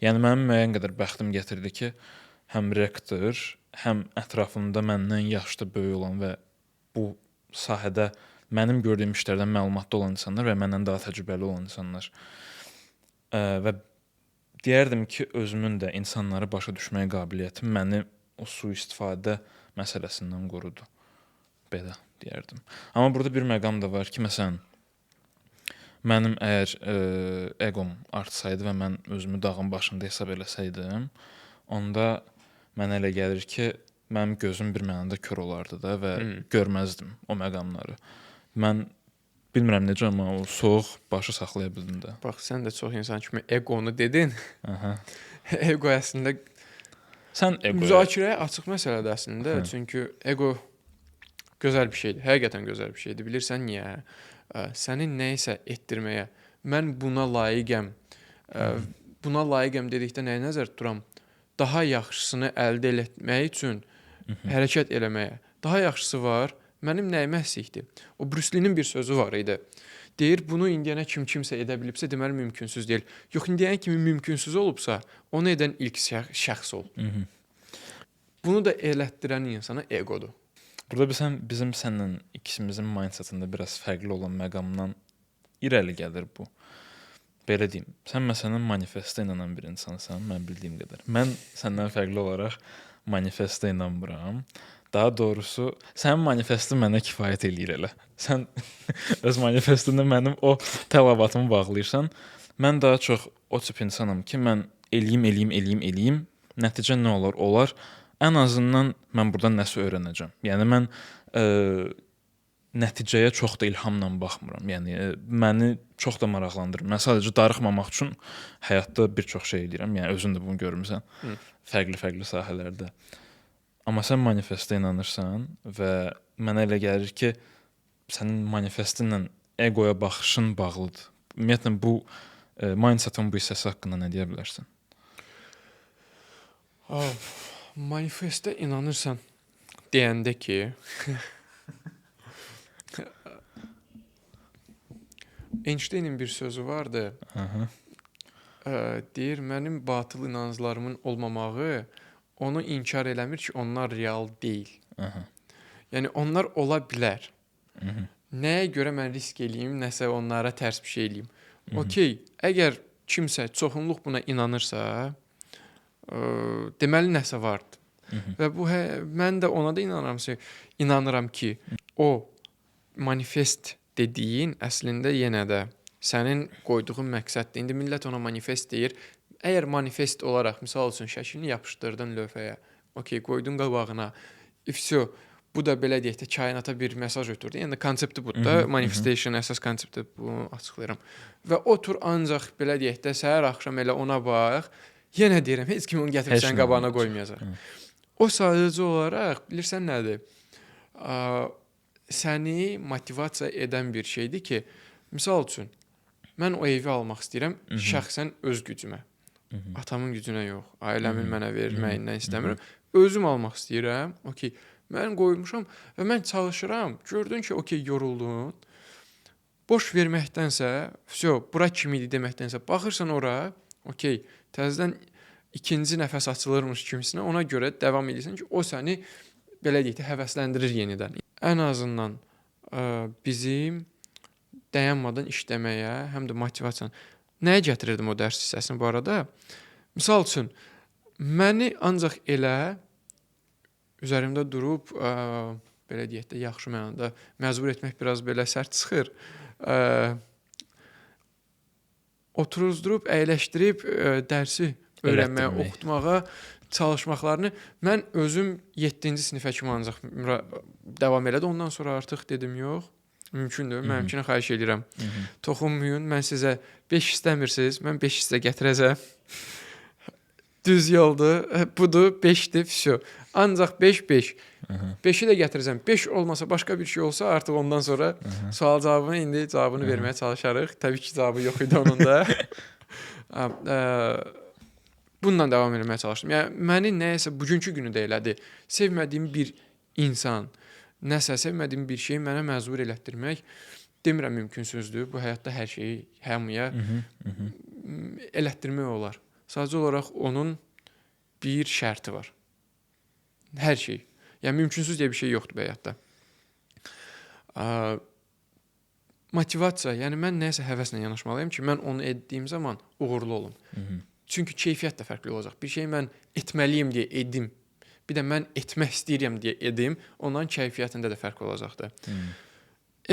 Speaker 1: Yəni mənim müəyyən qədər bəxtim gətirdi ki, həm rektor, həm ətrafımda məndən yaşlı böyük olan və bu sahədə mənim gördüyüm işlərdən məlumatlı olan insanlar və məndən daha təcrübəli olan insanlar və deyərdim ki, özümün də insanları başa düşməyə qabiliyyətim məni o sui-istifadə məsələsindən qorudu. Belə deyərdim. Amma burada bir məqam da var ki, məsələn, mənim əgər eqom artsaydı və mən özümü dağın başında hesab eləsəydim, onda mənə elə gəlir ki, mənim gözüm bir mənada kör olardı da və görməzdim o məqamları. Mən bilmirəm necə, amma o soyuq başı saxlaya bildim də.
Speaker 2: Bax, sən də çox insan kimi eqonu dedin.
Speaker 1: Aha.
Speaker 2: Ego əslində
Speaker 1: Sən eqoya
Speaker 2: müzakirəyə açıq məsələdir əslində. Çünki ego gözəl bir şeydir. Həqiqətən gözəl bir şeydir. Bilirsən niyə? Səni nəyisə etdirməyə, mən buna layiqəm. Buna layiqəm dedikdə nəyə nəzər tuturam? Daha yaxşısını əldə etmək üçün hərəkət eləməyə. Daha yaxşısı var. Mənim nəyimə əksikdir? O Bruce Lee-nin bir sözü var idi. Deyir, bunu indiyənə kimsə edə bilibsə, deməli mümkünsüz deyil. Yox, indiyənə kimi mümkünsüz olubsa, onu edən ilk şəxs ol. Bunu da elətdirən insana egodur.
Speaker 1: Burada bizim səndən ikimizin mindsetində biraz fərqli olan məqamdan irəli gəlir bu. Belə deyim, sən məsələn manifestə inanan bir insansan, mən bildiyim qədər. Mən səndən fərqli olaraq manifestə inanmıram. Daha doğrusu, sənin manifestin mənə kifayət eləyir elə. Sən öz manifestində mənim o tələbatımı bağlayırsan. Mən daha çox o tip insanam ki, mən eləyim. Nəticə nə olar? Olar. Ən azından mən buradan nəsə öyrənəcəm. Yəni mən nəticəyə çox da ilhamla baxmıram. Yəni məni çox da maraqlandırır. Mən sadəcə darıxmamaq üçün həyatda bir çox şey edirəm. Yəni özün də bunu görmüsən. Fərqli sahələrdə. Amma sən manifestə inanırsan və mənə elə gəlir ki, sənin manifestinlə egoya baxışın bağlıdır. Ümumiyyətlə bu mindsetin bu hissəsi haqqında nə deyə bilərsən?
Speaker 2: Manifestə inanırsan deyəndə ki, Einstein'in bir sözü vardı. Deyir, mənim batıl inanclarımın olmamağı onu inkar eləmir ki, onlar real deyil. Yəni onlar ola bilər. Nəyə görə mən risk eləyim, nəsə onlara tərs bir şey eləyim. Okey, əgər kimsə çoxunluq buna inanırsa, deməli nəsə vardır. Və bu mən də ona da inanıram ki, o manifest dediyin əslində yenə də sənin qoyduğun məqsəddir. İndi millət ona manifest deyir. Əgər manifest olaraq, misal üçün, şəklini yapışdırdın lövhəyə, okey, qoydun qabağına, bu da belə deyək də kainata bir mesaj ötürdü. Yəni konsepti budur da, manifestation əsas konsepti bunu açıqlayıram. Və otur ancaq belə deyək də səhər axşam elə ona bax. Yenə deyirəm, heç kim onu gətirib sənin qabağına qoymayacaq. O sadəcə olaraq bilirsən nədir? Səni motivasiya edən bir şeydir ki, misal üçün, mən o evi almaq istəyirəm şəxsən öz gücümə. Atamın gücünə yox, ailəmin mənə verməyindən istəmirəm. Özüm almaq istəyirəm. Okey, mən qoymuşam və mən çalışıram. Gördün ki, okey, yoruldun. Boş verməkdənsə, bura kimi idi deməkdənsə, baxırsan ora, okey, təzədən ikinci nəfəs açılırmış kimisinə, ona görə davam edirsən ki, o səni belə deyək də həvəsləndirir yenidən. Ən azından bizim dayanmadan işləməyə, həm də motivasiyanı. Nəyə gətirirdim o dərs hissəsini bu arada? Misal üçün, məni ancaq elə üzərimdə durub, belə deyək də, yaxşı mənada məcbur etmək biraz belə sərt çıxır. Oturuzdurub, əyləşdirib dərsi öyrənməyə, oxutmağa çalışmaqlarını mən özüm 7-ci sinifə kimi ancaq davam elədi. Ondan sonra artıq dedim, yox. Mümkündür. Mənimkinə xahiş edirəm. Toxunmayın. Mən sizə 5 istəmirsiniz. Mən 5 sizə gətirəcəm. Düz yoldur. Budur. 5-dir. Ancaq 5. 5-i də gətirəcəm. 5 olmasa, başqa bir şey olsa artıq ondan sonra sual cavabını indi cavabını verməyə çalışarıq. Təbii ki, cavabı yox idi onun da. bununla davam etməyə çalışdım. Yəni məni nəyəsə bugünkü günü də elədi. Sevmədiyim bir insan, nəsə sevmədiyim bir şey mənə məcbur elətdirmək demirəm mümkünsüzdür. Bu həyatda hər şeyi hamıya elətdirmək olar. Sadəcə olaraq onun bir şərti var. Hər şey. Yəni mümkünsüz deyə bir şey yoxdur bu həyatda. Motivasiya, yəni mən nəyəsə həvəslə yanaşmalıyam ki, mən onu etdiyim zaman uğurlu olum. Çünki keyfiyyət də fərqli olacaq. Bir şeyi mən etməliyəm deyə edim. Bir də mən etmək istəyirəm deyə edim, onların keyfiyyətində də fərq olacaqdır.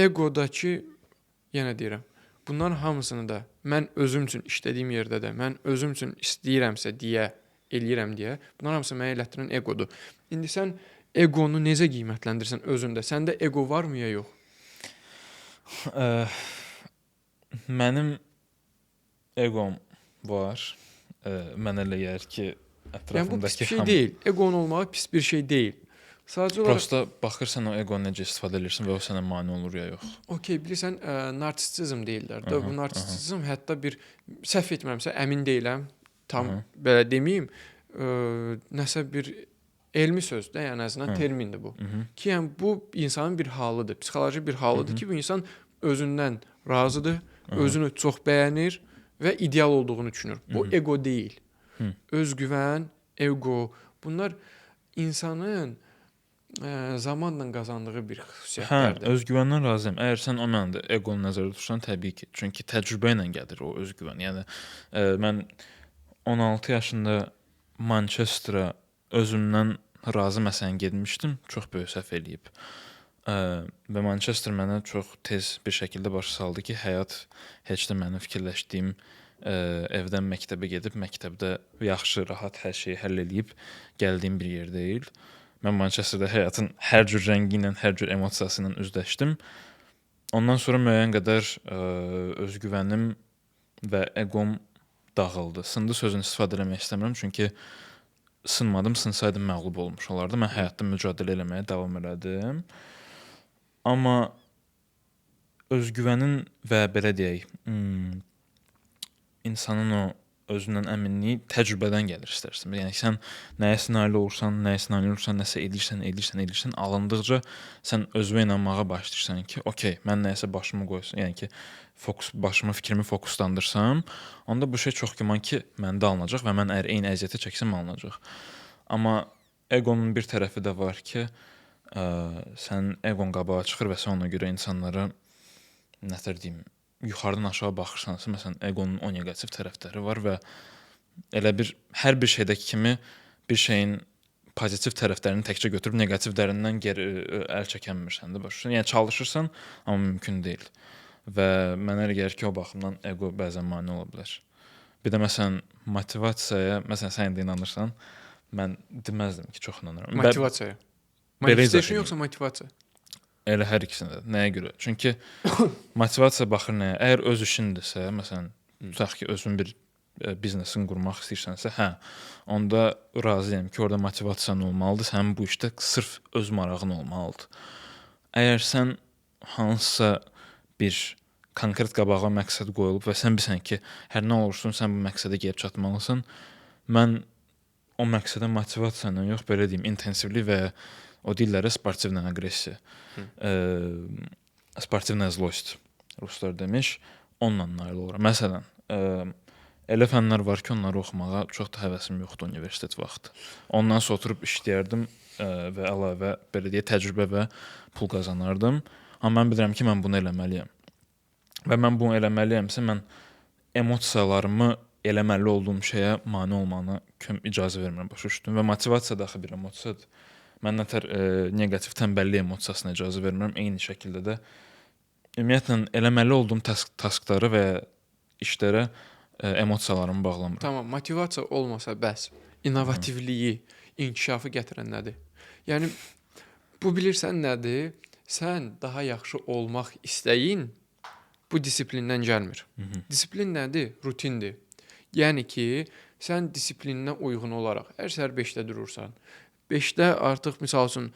Speaker 2: Eqodakı, yenə deyirəm, bunların hamısını da mən özüm üçün işlədiyim yerdə də, mən özüm üçün istəyirəmsə deyə, eləyirəm deyə, bunların hamısı mənə elətdirən eqodur. İndi sən eqonu necə qiymətləndirsən özündə? Səndə eqo varmı ya yox?
Speaker 1: Mənim eqom var. Mənə elə gəlir ki,
Speaker 2: Yəni bu pis
Speaker 1: ətrafımdakı
Speaker 2: bir şey deyil. Eqon olmağı pis bir şey deyil. Sadəcə olaraq
Speaker 1: prosta baxırsan o eqonu necə istifadə edirsən və o sənə mane olur ya yox.
Speaker 2: okey, bilirsən, narsissizm deyirlər də. Bu narsissizm hətta bir səhv etmirəmsə, əmin deyiləm, tam belə deməyim, nəsə bir elmi sözdür, yəni əzələn termindir bu. Ki, yəni bu insanın bir halıdır, psixoloji bir halıdır ki, bu insan özündən razıdır, özünü çox bəyənir və ideal olduğunu düşünür. Bu ego deyil. Özgüvən, ego, bunlar insanın zamanla qazandığı bir xüsusiyyətlərdir.
Speaker 1: Özgüvəndən razıyam. Əgər sən o mənada eqonu nəzərdə tutursan, təbii ki, çünki təcrübə ilə gəlir o özgüvən. Yəni mən 16 yaşında Manchestera özümdən razı məsələn getmişdim, çox böyük səhv eləyib. Və Manchester mənə çox tez bir şəkildə başa saldı ki, həyat heç də mənim fikirləşdiyim evdən məktəbə gedib, məktəbdə yaxşı, rahat hər şeyi həll eləyib gəldiyim bir yer deyil. Mən Manchesterdə həyatın hər cür rəngi ilə, hər cür emosiyası ilə üzləşdim. Ondan sonra müəyyən qədər özgüvənim və eqom dağıldı. Sındı sözünü istifadə etmək istəmirəm, çünki sınmadım, sınsaydım məğlub olmuş olardım. Mən həyatda mücadilə eləməyə davam elədim. Amma özgüvənin və belə deyək, insanın o özündən əminliyi təcrübədən gəlir istərsən. Yəni sən nəyə nail olursan, nəsə edirsən, alındıqca sən özünə inanmağa başlayırsan ki, okey, mən nəyisə başıma qoysam, yəni ki, başıma fikrimi fokuslandırsam, onda bu şey çox güman ki, məndə alınacaq və mən əgər eyni əziyyəti çəksəm alınacaq. Amma eqonun bir tərəfi də var ki, sənin eqon qabağa çıxır və sən ona görə insanlara nətər deyim, yuxarıdan aşağı baxırsansa, məsələn, eqonun o neqativ tərəfləri var və elə bir hər bir şeydəki kimi bir şeyin pozitiv tərəflərini təkcə götürüb neqativlərindən geri əl çəkənmirsən də başa. Yəni çalışırsan, amma mümkün deyil. Və mənə elə gəlir ki, o baxımdan eqo bəzən mane ola bilər. Bir də məsələn, motivasiyaya, məsələn, sən də inanırsan, mən deməzdim ki, çox inanıram.
Speaker 2: Motivasiyaya. Manifestation yoxsa motivasiya?
Speaker 1: Elə hər ikisində. Nəyə görə? Çünki motivasiya baxır nəyə? Əgər öz işindirsə, məsələn, tutaq ki, özün bir biznesini qurmaq istəyirsənsə, hə, onda razıyam ki, orada motivasiyan olmalıdır. Sənin bu işdə sırf öz marağın olmalıdır. Əgər sən hansısa bir konkret qabağa məqsəd qoyulub və sən bilirsən ki, hər nə olursun, sən bu məqsədə gəlib çatmalısan, mən o məqsədə motivasiyanla yox, belə deyim, intensivlik və o deyirlər sportivная aqressiya. Sportivная zlost ruslar demiş, onunla nail oluram. Məsələn, elə fənlər var ki, onları oxumağa çox da həvəsim yoxdur universitet vaxtı. Ondan sonra oturub işləyərdim və əlavə belə deyə təcrübə və pul qazanardım. Amma mən bilirəm ki, mən bunu eləməliyəm. Və mən bunu eləməliyəmsə, mən emosiyalarımı eləməli olduğum şeyə mane olmağına icazə vermirəm, başa düşdün? Və motivasiya da axı bir emosiyadır. Mən nətər neqativ tənbəllik emosiyasına icazə vermirəm. Eyni şəkildə də ümumiyyətlə eləməli olduğum taskları və işlərə emosiyalarımı bağlamıram.
Speaker 2: Tamam, motivasiya olmasa bəs innovativliyi, inkişafı gətirən nədir? Yəni bu bilirsən nədir? Sən daha yaxşı olmaq istəyin bu disiplindən gəlmir. Disiplin nədir? Rutindir. Yəni ki, sən disiplinə uyğun olaraq hər səhər 5-də durursan. 5-də artıq misal üçün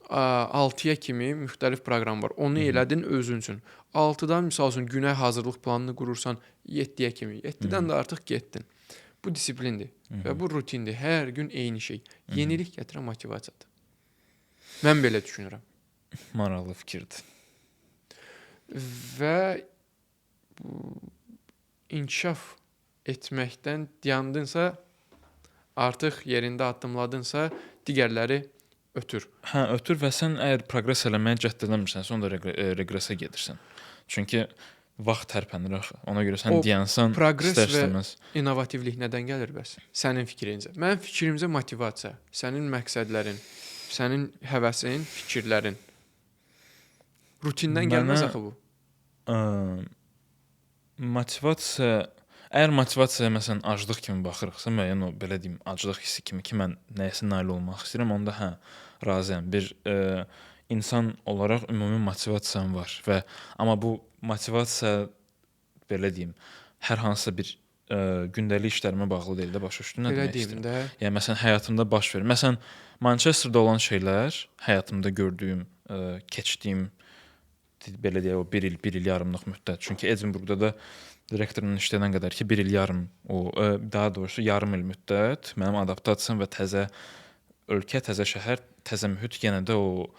Speaker 2: 6-ya kimi müxtəlif proqram var. Onu elədin özün üçün. 6-dan misal üçün günə hazırlıq planını qurursan 7-yə kimi. 7-dən də artıq getdin. Bu disiplindir və bu rutindir. Hər gün eyni şey. Yenilik gətirən motivasiyadır. Mən belə düşünürəm.
Speaker 1: Maraqlı fikirdir.
Speaker 2: Və inkişaf etməkdən dayandınsa, artıq yerində addımladınsa, digərləri ötür.
Speaker 1: Hə, ötür və sən əgər proqres eləməyə cəhd eləmirsənsə, onda reqresə gedirsən. Çünki vaxt tərpənir axı. Ona görə sən
Speaker 2: O
Speaker 1: dayansan,
Speaker 2: proqres
Speaker 1: istər-istəməz.
Speaker 2: İnnovativlik nədən gəlir bəs? Sənin fikrincə. Mənim fikrimcə motivasiya, sənin məqsədlərin, sənin həvəsin, fikirlərin. Rutindən gəlməz axı bu.
Speaker 1: Motivasiya, əgər motivasiyaya məsələn aclıq kimi baxırıqsa, müəyyən o belə deyim, aclıq hissi kimi ki, mən nəyəsə nail olmaq istəyirəm, onda hə, razıyam. Bir insan olaraq ümumi motivasiyam var və amma bu motivasiya belə deyim, hər hansısa bir gündəlik işlərimə bağlı deyil də, başa düşdün nə
Speaker 2: Belə
Speaker 1: demək
Speaker 2: deyim
Speaker 1: istəyirəm?
Speaker 2: də.
Speaker 1: Yəni məsələn həyatımda baş verir. Məsələn Manchesterdə olan şeylər, həyatımda gördüyüm, keçdiyim belə deyək o 1 il yarımlıq müddət. Çünki Edinburqda da direktorun işləyən qədər ki 1 il yarım daha doğrusu yarım il müddət mənim adaptasiyam və təzə ölkə, təzə şəhər, təzə mühit yenə də o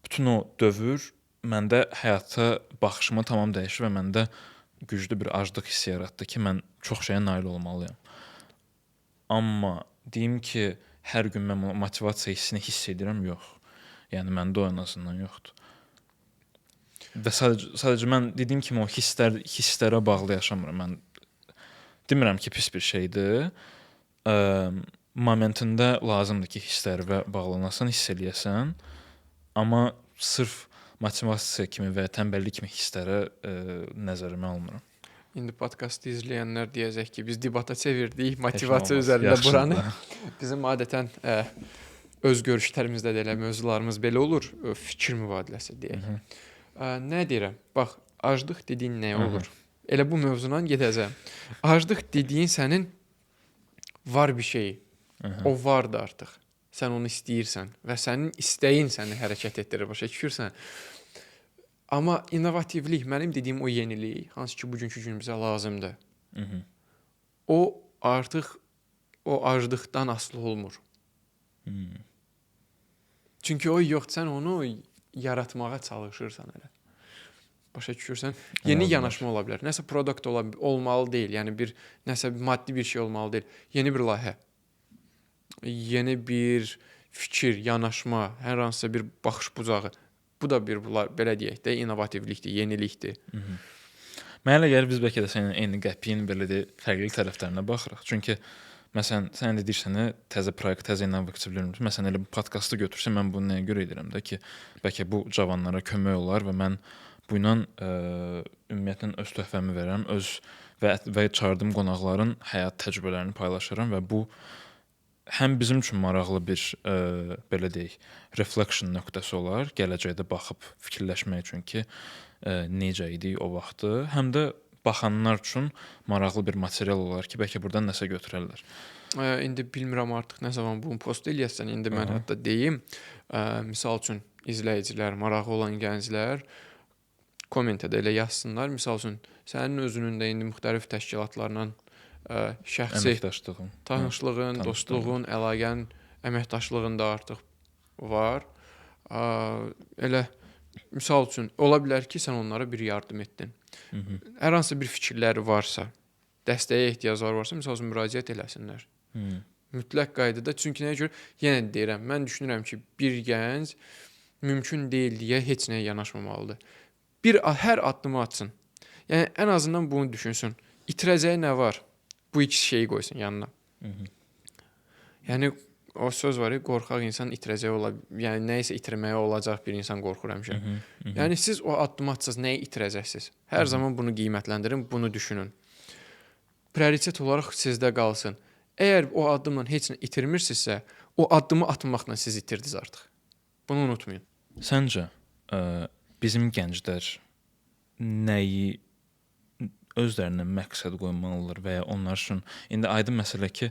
Speaker 1: bütün o dövr məndə həyata baxışımı tamam dəyişdi və məndə güclü bir aclıq hissi yaratdı ki, mən çox şeyə nail olmalıyam. Amma deyim ki, hər gün mən motivasiya hissini hiss edirəm, yox. Yəni məndə o ən azından yoxdur. Və sadəcə mən dediyim kimi o hisslərə bağlı yaşamıram. Mən demirəm ki, pis bir şeydir. Momentində lazımdır ki, hisslərə bağlanasan, hiss eləyəsən. Amma sırf motivasiya kimi və ya tənbəllik kimi hisslərə nəzərimə almıram.
Speaker 2: İndi podkastı izləyənlər deyəcək ki, biz debata çevirdik motivasiya üzərində buranı. Bizim adətən öz görüşlərimizdə də elə mövzularımız belə olur, fikir mübadiləsi deyək. Nə deyirəm? Bax, aclıq dediyin nə olur? Elə bu mövzuna gedəcəm. Aclıq dediyin sənin var bir şeyi. O vardı artıq. Sən onu istəyirsən və sənin istəyin səni hərəkət etdirir, başa düşürsən? Amma innovativlik, mənim dediyim o yenilik, hansı ki bugünkü günümüzə lazımdır. O artıq o aclıqdan asılı olmur. Çünki o yox, sən onu yaratmağa çalışırsan elə. Başa düşürsən? Yeni yanaşma ola bilər. Nəsə produkt olmalı deyil. Yəni nəsə maddi bir şey olmalı deyil. Yeni bir layihə. Yeni bir fikir, yanaşma, hər hansısa bir baxış bucağı. Bu da belə deyək də innovativlikdir, yenilikdir.
Speaker 1: Mənə elə gəlir biz bəlkə də sənin eyni qəpiyin belə də fərqli tərəflərinə baxırıq. Çünki məsələn sən də deyirsən təzə proyekt, təzə innovativlik. Məsələn elə bu podkastı götürsən mən bunu nəyə görə edirəm də ki, bəlkə bu cavanlara kömək olar və mən bu ilə ümumiyyətlə öz töhfəmi verərəm, və çağırdığım qonaqların həyat təcrübələrini paylaşaram və bu həm bizim üçün maraqlı bir belə deyək, reflection nöqtəsi olar, gələcəkdə baxıb fikirləşmək üçün ki, necə idi o vaxtı, həm də baxanlar üçün maraqlı bir material olar ki, bəlkə burdan nəsə götürərlər.
Speaker 2: İndi bilmirəm artıq nə zaman bunu post eləyəsən, indi mən hətta deyim, misal üçün izləyicilər, maraqlı olan gənclər kommentdə elə yazsınlar, misal üçün sənin özünün də indi müxtəlif təşkilatlarla şəxsi tanışlığın, dostluğun, əlaqən, əməkdaşlığın da artıq var. Elə misal üçün ola bilər ki, sən onlara bir yardım etdin. Hər hansı bir fikirləri varsa, dəstəyə ehtiyacları varsa, misal üçün müraciət eləsinlər. Mütləq qaydada, çünki nəyə görə? Yenə deyirəm, mən düşünürəm ki, bir gənc mümkün deyil deyə heç nəyə yanaşmamalıdır. Hər addımı atsın. Yəni ən azından bunu düşünsün. İtirəcəyi nə var? Bu iki şeyi qoysun yanına. Yəni o söz var ya, qorxaq insan itirəcəyi ola, yəni nə isə itirməyə olacaq bir insan qorxur həmişə. Yəni siz o addımı atsınız, nəyi itirəcəksiniz? Hər zaman bunu qiymətləndirin, bunu düşünün. Prioritet olaraq sizdə qalsın. Əgər o addımla heç nə itirmirsinizsə, o addımı atmaqla siz itirdiniz artıq. Bunu unutmayın.
Speaker 1: Səncə bizim gənclər nəyi özlərinə məqsəd qoymalıdırlar və ya onlar üçün indi aydın məsələ ki,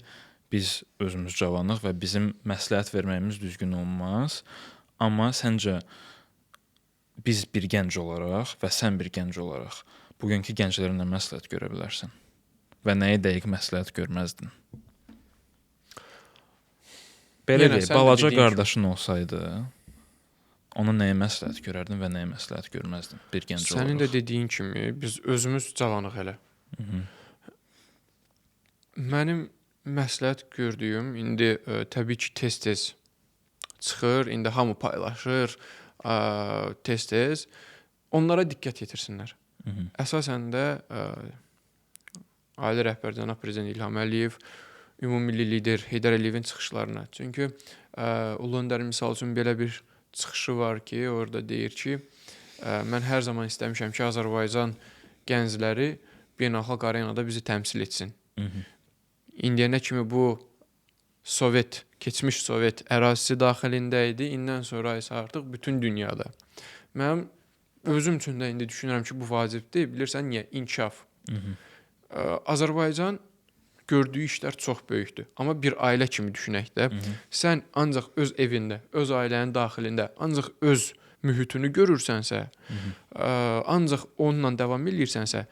Speaker 1: biz özümüz cavanıq və bizim məsləhət verməyimiz düzgün olmaz. Amma səncə biz bir gənc olaraq və sən bir gənc olaraq bugünkü gənclərə nə məsləhət görə bilərsən? və nəyi dəqiq məsləhət görməzdin? Belə
Speaker 2: Yenə
Speaker 1: deyək,
Speaker 2: sən də
Speaker 1: balaca
Speaker 2: dediyin kimi.
Speaker 1: qardaşın olsaydı, ona nəyi məsləhət görərdin və nəyi məsləhət görməzdin bir gənc olaraq?
Speaker 2: Sənin də dediyin kimi biz özümüz cavanıq hələ. Mənim məsləhət gördüyüm indi təbii ki tez-tez çıxır, indi hamı paylaşır, tez-tez. Onlara diqqət yetirsinlər. Əsasən də ali rəhbər cənab prezident İlham Əliyev, ümummilli lider Heydər Əliyevin çıxışlarına. Çünki Ulu Öndərin misal üçün belə bir çıxışı var ki, orada deyir ki, mən hər zaman istəmişəm ki, Azərbaycan gəncləri beynəlxalq arenada bizi təmsil etsin. İndiyənə kimi bu keçmiş Sovet ərazisi daxilində idi. İndən sonra isə artıq bütün dünyada. Mənim özüm üçün də indi düşünürəm ki, bu vacibdir. Bilirsən niyə? İnkişaf. Azərbaycan gördüyü işlər çox böyükdür. Amma bir ailə kimi düşünək də. Sən ancaq öz evində, öz ailənin daxilində, ancaq öz mühitini görürsənsə, ancaq onunla davam edirsənsə,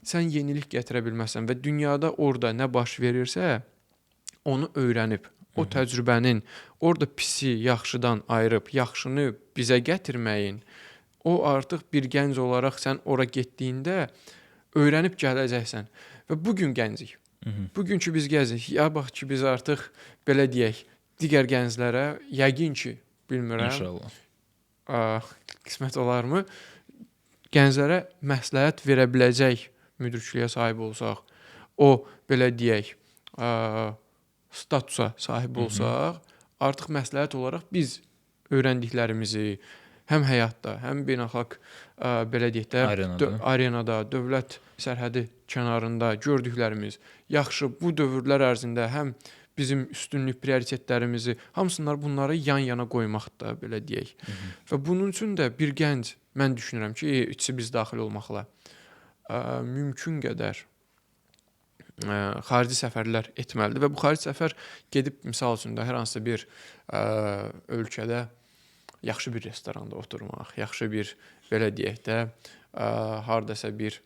Speaker 2: sən yenilik gətirə bilməzsən və dünyada orada nə baş verirsə, onu öyrənib, o təcrübənin orada pisi, yaxşıdan ayırıb, yaxşını bizə gətirməyin, o artıq bir gənc olaraq sən ora getdiyində öyrənib gələcəksən. Və bugün gəncik. Bugünkü biz gəncik. Ya bax ki, biz artıq belə deyək, digər gənclərə yəqin ki, bilmirəm.
Speaker 1: İnşallah.
Speaker 2: Qismət olarmı? Gənclərə məsləhət verə biləcək müdrikliyə sahib olsaq, o belə deyək, statusa sahib olsaq, artıq məsləhət olaraq biz öyrəndiklərimizi həm həyatda, həm beynəlxalq belə deyək də arenada, dövlət sərhədi kənarında gördüklərimiz, yaxşı bu dövrlər ərzində həm bizim üstünlük prioritetlərimizi, hamısınlar bunları yan-yana qoymaqdır da, belə deyək. Və bunun üçün də bir gənc, mən düşünürəm ki, içi biz daxil olmaqla mümkün qədər xarici səfərlər etməlidir və bu xarici səfər gedib misal üçün də hər hansısa bir ölkədə yaxşı bir restoranda oturmaq, yaxşı bir belə deyək də hardasa bir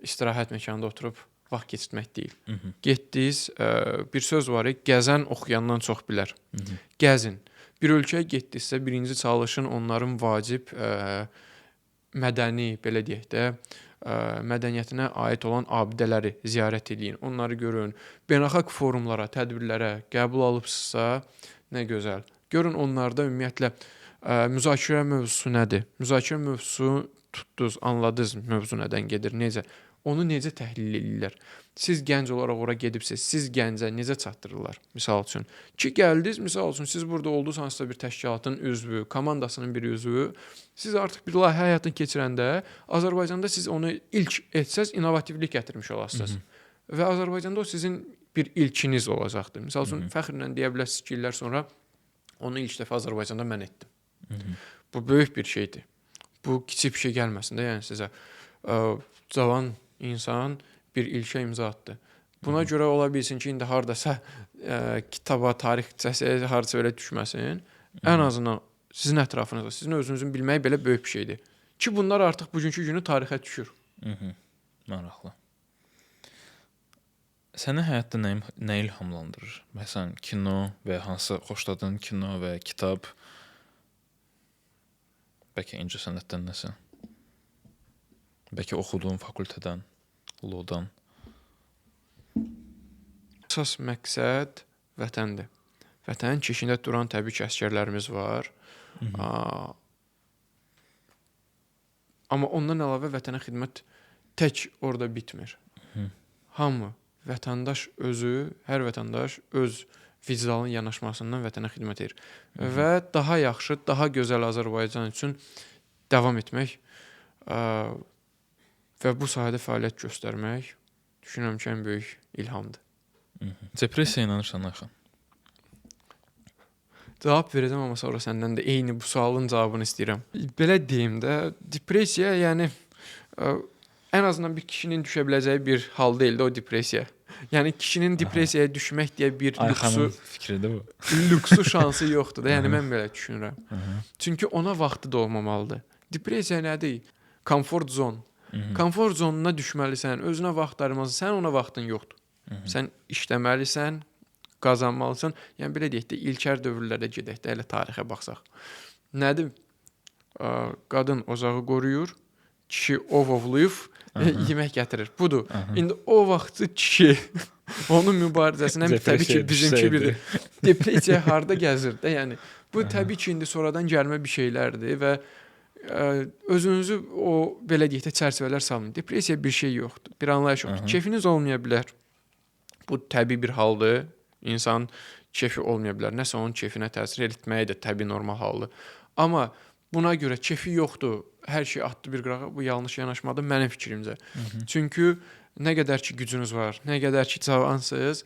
Speaker 2: istirahət məkanında oturub vaxt keçirmək deyil. Getdiniz, bir söz var, gəzən oxuyandan çox bilər. Gəzin. Bir ölkəyə getdinizsə, birinci çalışın onların vacib mədəni, belə deyək də, mədəniyyətinə aid olan abidələri ziyarət edin, onları görün. Beynəlxalq forumlara, tədbirlərə qəbul alıbsınızsa, nə gözəl. Görün onlarda ümumiyyətlə müzakirə mövzusu nədir? Müzakirə mövzusu tutdunuz, anladınız mövzu nədən gedir, necə? Onu necə təhlil edirlər? Siz gənc olaraq ora gedibsiniz, siz gəncə necə çatdırırlar? Misal üçün. Ki gəldiniz, misal üçün siz burada oldunuz hansısa bir təşkilatın üzvü, komandasının bir üzvü. Siz artıq bir layihə həyatını keçirəndə Azərbaycanda siz onu ilk etsəz innovativlik gətirmiş olasınız. Və Azərbaycanda o sizin bir ilkiniz olacaqdır. Misal üçün fəxrlə deyə bilərsiniz ki, illər sonra onu ilk dəfə Azərbaycanda mən etdim. Bu böyük bir şeydir. Bu kiçik bir şey gəlməsin də, yəni sizə. Cavan insan bir ilkə imza atdı. Buna görə ola bilsin ki, indi hardasa kitaba, tarixçəsi hardasa elə düşməsin. Ən azından sizin ətrafınızda, sizin özünüzün bilməyi belə böyük bir şeydir. Ki bunlar artıq bugünkü günü tarixə düşür.
Speaker 1: Maraqlı. Səni həyatda nə ilhamlandırır? Məsələn, kino və hansı xoşladığın kino və kitab, bəlkə incəsənətdən nəsə, bəlkə oxuduğun fakültədən, Lodan.
Speaker 2: Əsas məqsəd vətəndir. Vətənin keşiyində duran təbii ki, əsgərlərimiz var. Amma ondan əlavə vətənə xidmət tək orada bitmir. Hamı, vətəndaş özü, hər vətəndaş öz vicdanlı yanaşmasından vətənə xidmət edir. Və daha yaxşı, daha gözəl Azərbaycan üçün davam etmək və bu sahədə fəaliyyət göstərmək düşünürəm ki, ən böyük ilhamdır.
Speaker 1: Depressiyaya inanırsan axı?
Speaker 2: Cavab verəcəm, amma sonra səndən də eyni bu sualın cavabını istəyirəm. Belə deyim də, depressiya, yəni ən azından bir kişinin düşə biləcəyi bir hal deyildi o depressiya. Yəni kişinin depressiyaya düşmək deyə bir
Speaker 1: fikridir bu.
Speaker 2: Lüksu şansı yoxdur da. Yəni mən belə düşünürəm. Çünki ona vaxtı da olmamalıdır. Depressiya nədir? Comfort zone. Komfort zonuna düşməlisən, özünə vaxt ayırmalısan, sən ona vaxtın yoxdur. Sən işləməlisən, qazanmalısan. Yəni belə deyək də, ilkər dövrlərdə gedək də, elə tarixə baxsaq. Nədir? Qadın ocağı qoruyur, kişi ovlayıb yemək gətirir. Budur. İndi o vaxtı kişi onun mübarizəsindən təbii ki, bizimki bir depressiya harda gəzir də, yəni bu təbii ki, indi sonradan gəlmə bir şeylərdir və özünüzü o belə deyək də çərçivələr salmayın. Depressiya bir şey yoxdur, bir anlayış yoxdur. Keyfiniz olmaya bilər. Bu təbii bir haldır. İnsan keyfi olmaya bilər. Nəsə onun keyfinə təsir etməyi də təbii normal haldır. Amma buna görə keyfi yoxdur, hər şey atdı bir qırağa, bu yanlış yanaşmadır mənim fikrimcə. Çünki nə qədər ki gücünüz var, nə qədər ki cavansınız,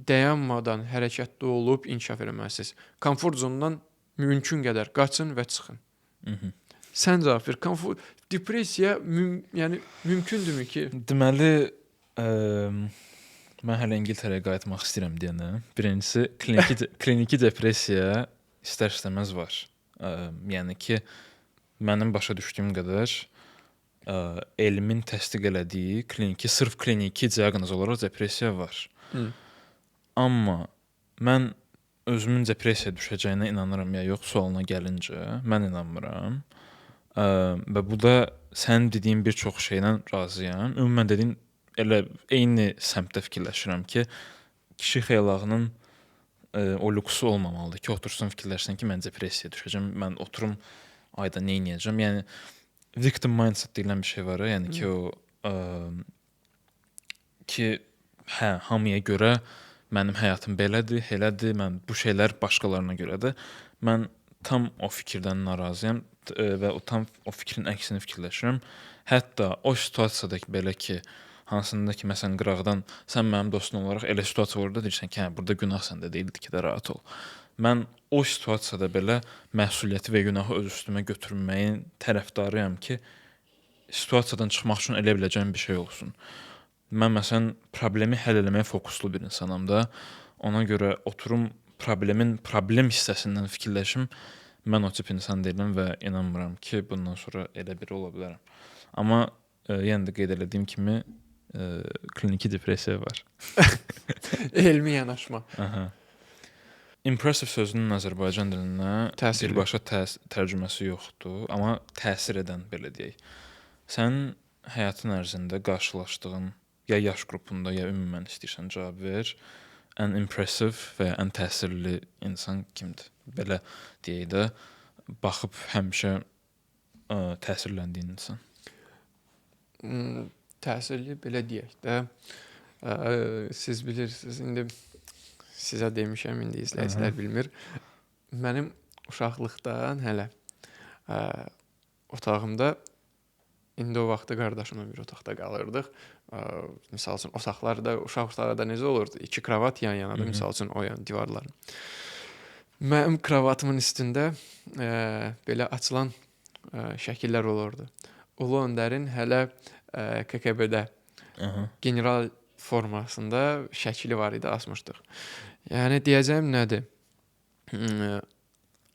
Speaker 2: dayanmadan hərəkətdə olub inkişaf eləməlisiniz. Komfort zonundan mümkün qədər qaçın və çıxın. Sən cavab ver. Depressiya yəni mümkündürmü ki?
Speaker 1: Deməli, mən hələ İngiltərəyə qayıtmaq istəyirəm deyənə. Birincisi, kliniki depressiya istər-istəməz var. Yəni ki, mənim başa düşdüyüm qədər elmin təsdiq elədiyi sırf kliniki diaqnoz olaraq depressiya var. Amma mən özümün depressiyaya düşəcəyinə inanıram ya yox sualına gəlincə, mən inanmıram. Və bu da sənin dediyin bir çox şeylə razıyam. Ümumən dediyin elə eyni səmtdə fikirləşirəm ki, kişi xeyalağının o lüksu olmamalıdır ki, otursun fikirləşsən ki, mən depressiyaya düşəcəm, mən oturum ayda nə edəcəm? Yəni victim mindset deyilən bir şey var, yəni ki, o ki, hə, hamıya görə mənim həyatım belədir, elədir, mən bu şeylər başqalarına görədir. Mən tam o fikirdən narazıyam və tam o fikrin əksini fikirləşirəm. Hətta o situasiyada belə ki, hansında ki, məsələn, qıraqdan sən mənim dostum olaraq elə situasiya var da deyirsən ki, hə, burada günah səndə deyildi ki, də rahat ol. Mən o situasiyada belə məsuliyyəti və günahı öz üstümə götürməyin tərəfdarıyam ki, situasiyadan çıxmaq üçün elə biləcəyim bir şey olsun. Mən məsələn problemi həll etməyə fokuslu bir insanam da. Ona görə oturum problem hissəsindən fikirləşim. Mən o tip insan deyiləm və inanmıram ki, bundan sonra elə biri ola bilərəm. Amma yenə də qeyd etdiyim kimi kliniki depressiya var.
Speaker 2: Elmi yanaşma.
Speaker 1: Impressive sözünün Azərbaycan dilinə birbaşa tərcüməsi yoxdur, amma təsir edən belə deyək. Sən həyatın ərzində qarşılaşdığın ya yaş qrupunda, ya ümumən istəyirsən cavab ver. Ən impressive və ən təsirli insan kimdir? Belə deyək də, baxıb həmişə təsirləndiyin insan.
Speaker 2: Təsirli belə deyək də, siz bilirsiniz, indi sizə demişəm, indi izləyicilər bilmir. Mənim uşaqlıqdan hələ otağımda, indi o vaxtı qardaşımla bir otaqda qalırdıq. Misal üçün, uşaq otaqlarda necə olurdu? 2 kravat yan-yanadır, misal üçün o yan divarların. Mənim kravatımın üstündə belə açılan şəkillər olurdu. Ulu Öndərin hələ KKB-də general formasında şəkili var idi, asmışdıq. Yəni deyəcəyim nədir?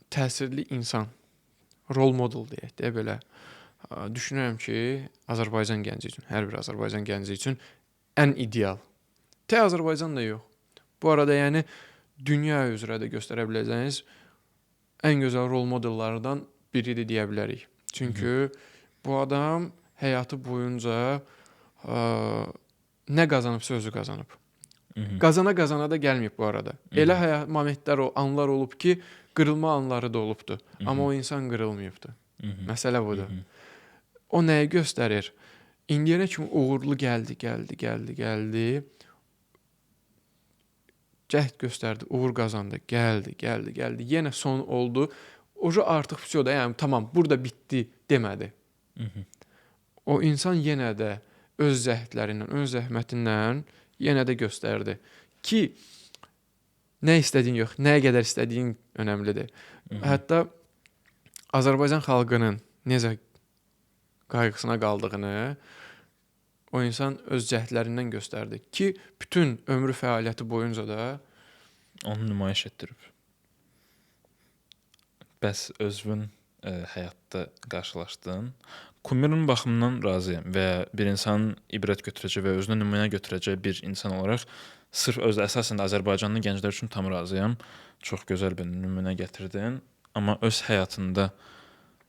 Speaker 2: Təsirli insan, rol model deyək də belə. Düşünürəm ki, Azərbaycan gənci üçün, hər bir Azərbaycan gənci üçün ən ideal. Azərbaycan da yox. Bu arada yəni dünya üzrə də göstərə biləcəyiniz ən gözəl rol modellərdən biridir deyə bilərik. Çünki bu adam həyatı boyunca nə qazanıbsa özü qazanıb. Qazana da gəlməyib bu arada. Elə momentlər, anlar olub ki, qırılma anları da olubdu. Amma o insan qırılmayıbdı. Məsələ budur. O nəyi göstərir? İndiyənə kimi uğurlu gəldi. Cəhd göstərdi, uğur qazandı, gəldi. Yenə son oldu. Oca artıq da, yəni tamam, burada bitdi demədi. O insan yenə də öz cəhdlərindən, öz zəhmətindən yenə də göstərdi ki, nə istədiyin yox, nəyə qədər istədiyin önəmlidir. Hətta Azərbaycan xalqının necə qayğısına qaldığını o insan öz cəhdlərindən göstərdi ki, bütün ömrü fəaliyyəti boyunca da
Speaker 1: onu nümayiş etdirib. Bəs özün həyatda qarşılaşdığın Kumerin baxımından razıyam və bir insanın ibrət götürəcək və özünə nümunə götürəcək bir insan olaraq sırf öz əsasən də Azərbaycanlı gənclər üçün tam razıyam. Çox gözəl bir nümunə gətirdin, amma öz həyatında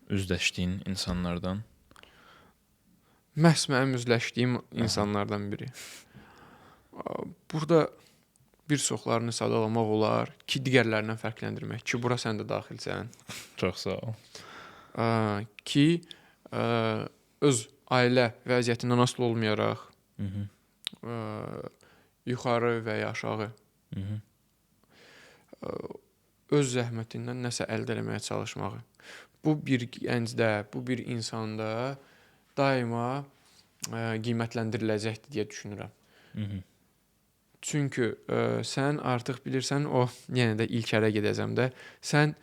Speaker 1: üzləşdiyin insanlardan
Speaker 2: Məhz mənim üzləşdiyim insanlardan biri. Burada bir çoxlarını sadalamaq olar ki, digərlərindən fərqləndirmək ki, bura sən də daxilsən.
Speaker 1: çox sağ ol.
Speaker 2: Ki, öz ailə vəziyyətindən asılı olmayaraq yuxarı və ya aşağı öz zəhmətindən nəsə əldə etməyə çalışmağı. Bu bir gəncdə, bu bir insanda daima qiymətləndiriləcəkdir deyə düşünürəm. Çünki sən artıq bilirsən, o yenə də ilklərə gedəcəm də, sən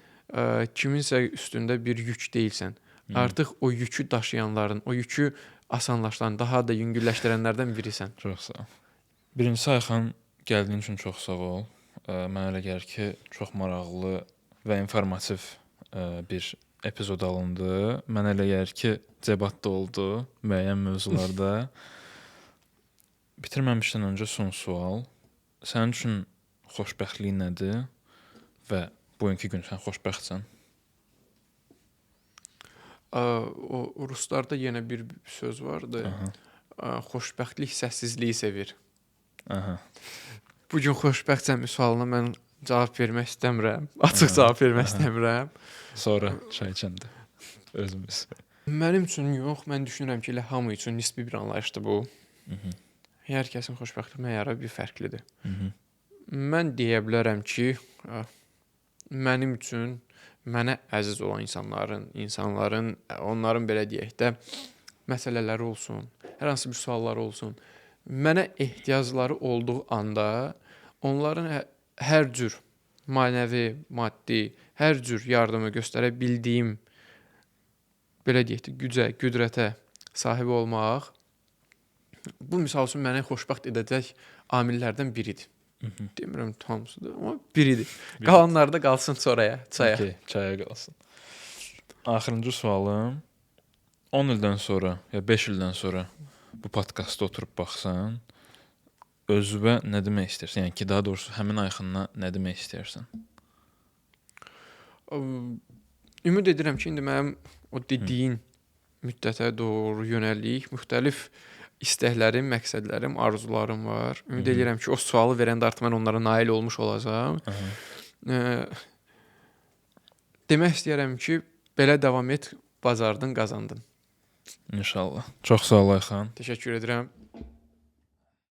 Speaker 2: kiminsə üstündə bir yük deyilsən. Artıq o yükü daşıyanların, o yükü asanlaşdıran, daha da yüngülləşdirənlərdən birisən.
Speaker 1: Çox sağ ol. Birincisi Ayxan, gəldiyin üçün çox sağ ol. Mənə elə gəlir ki, çox maraqlı və informativ bir epizod alındı. Mənə elə gəlir ki, debat da oldu müəyyən mövzularda. Bitirməmişdən öncə son sual. Sənin üçün xoşbəxtlik nədir və bugünkü gün sən xoşbəxtsən?
Speaker 2: O ruslarda yenə bir söz vardı. Xoşbəxtlik səssizliyi sevir. Bu gün xoşbəxtsənmi sualına mən cavab vermək istəmirəm. Açıq cavab vermək istəmirəm.
Speaker 1: Sonra çay içəndə özümüz.
Speaker 2: Mənim üçün yox, mən düşünürəm ki, elə hamı üçün nisbi bir anlayışdır bu. Hər kəsin xoşbəxtlik məyarı bir fərqlidir. Mən deyə bilərəm ki, mənim üçün mənə əziz olan insanların, onların belə deyək də məsələləri olsun, hər hansı bir sualları olsun, mənə ehtiyacları olduğu anda onların hər cür mənəvi, maddi, hər cür yardımı göstərə bildiyim, belə deyək də, gücə, qüdrətə sahib olmaq bu misal üçün məni xoşbəxt edəcək amillərdən biridir. Demirəm hamısıdır, amma biridir. Qalanlar da qalsın sonraya, çaya.
Speaker 1: Okay, çaya qalsın. Axırıncı sualım. 10 ildən sonra ya 5 ildən sonra bu podkastda oturub baxsan, özünə nə demək istəyirsən? Yəni ki, daha doğrusu həmin Ayxana nə demək istəyirsən?
Speaker 2: Ümid edirəm ki, indi mənim o dediyin müddətə doğru yönəlik müxtəlif istəklərim, məqsədlərim, arzularım var. Ümid edirəm ki, o sualı verəndə artıq mən onlara nail olmuş olacağam. Demək istəyirəm ki, belə davam et, bacardın, qazandın.
Speaker 1: İnşallah. Çox sağ ol Ayxan.
Speaker 2: Təşəkkür edirəm.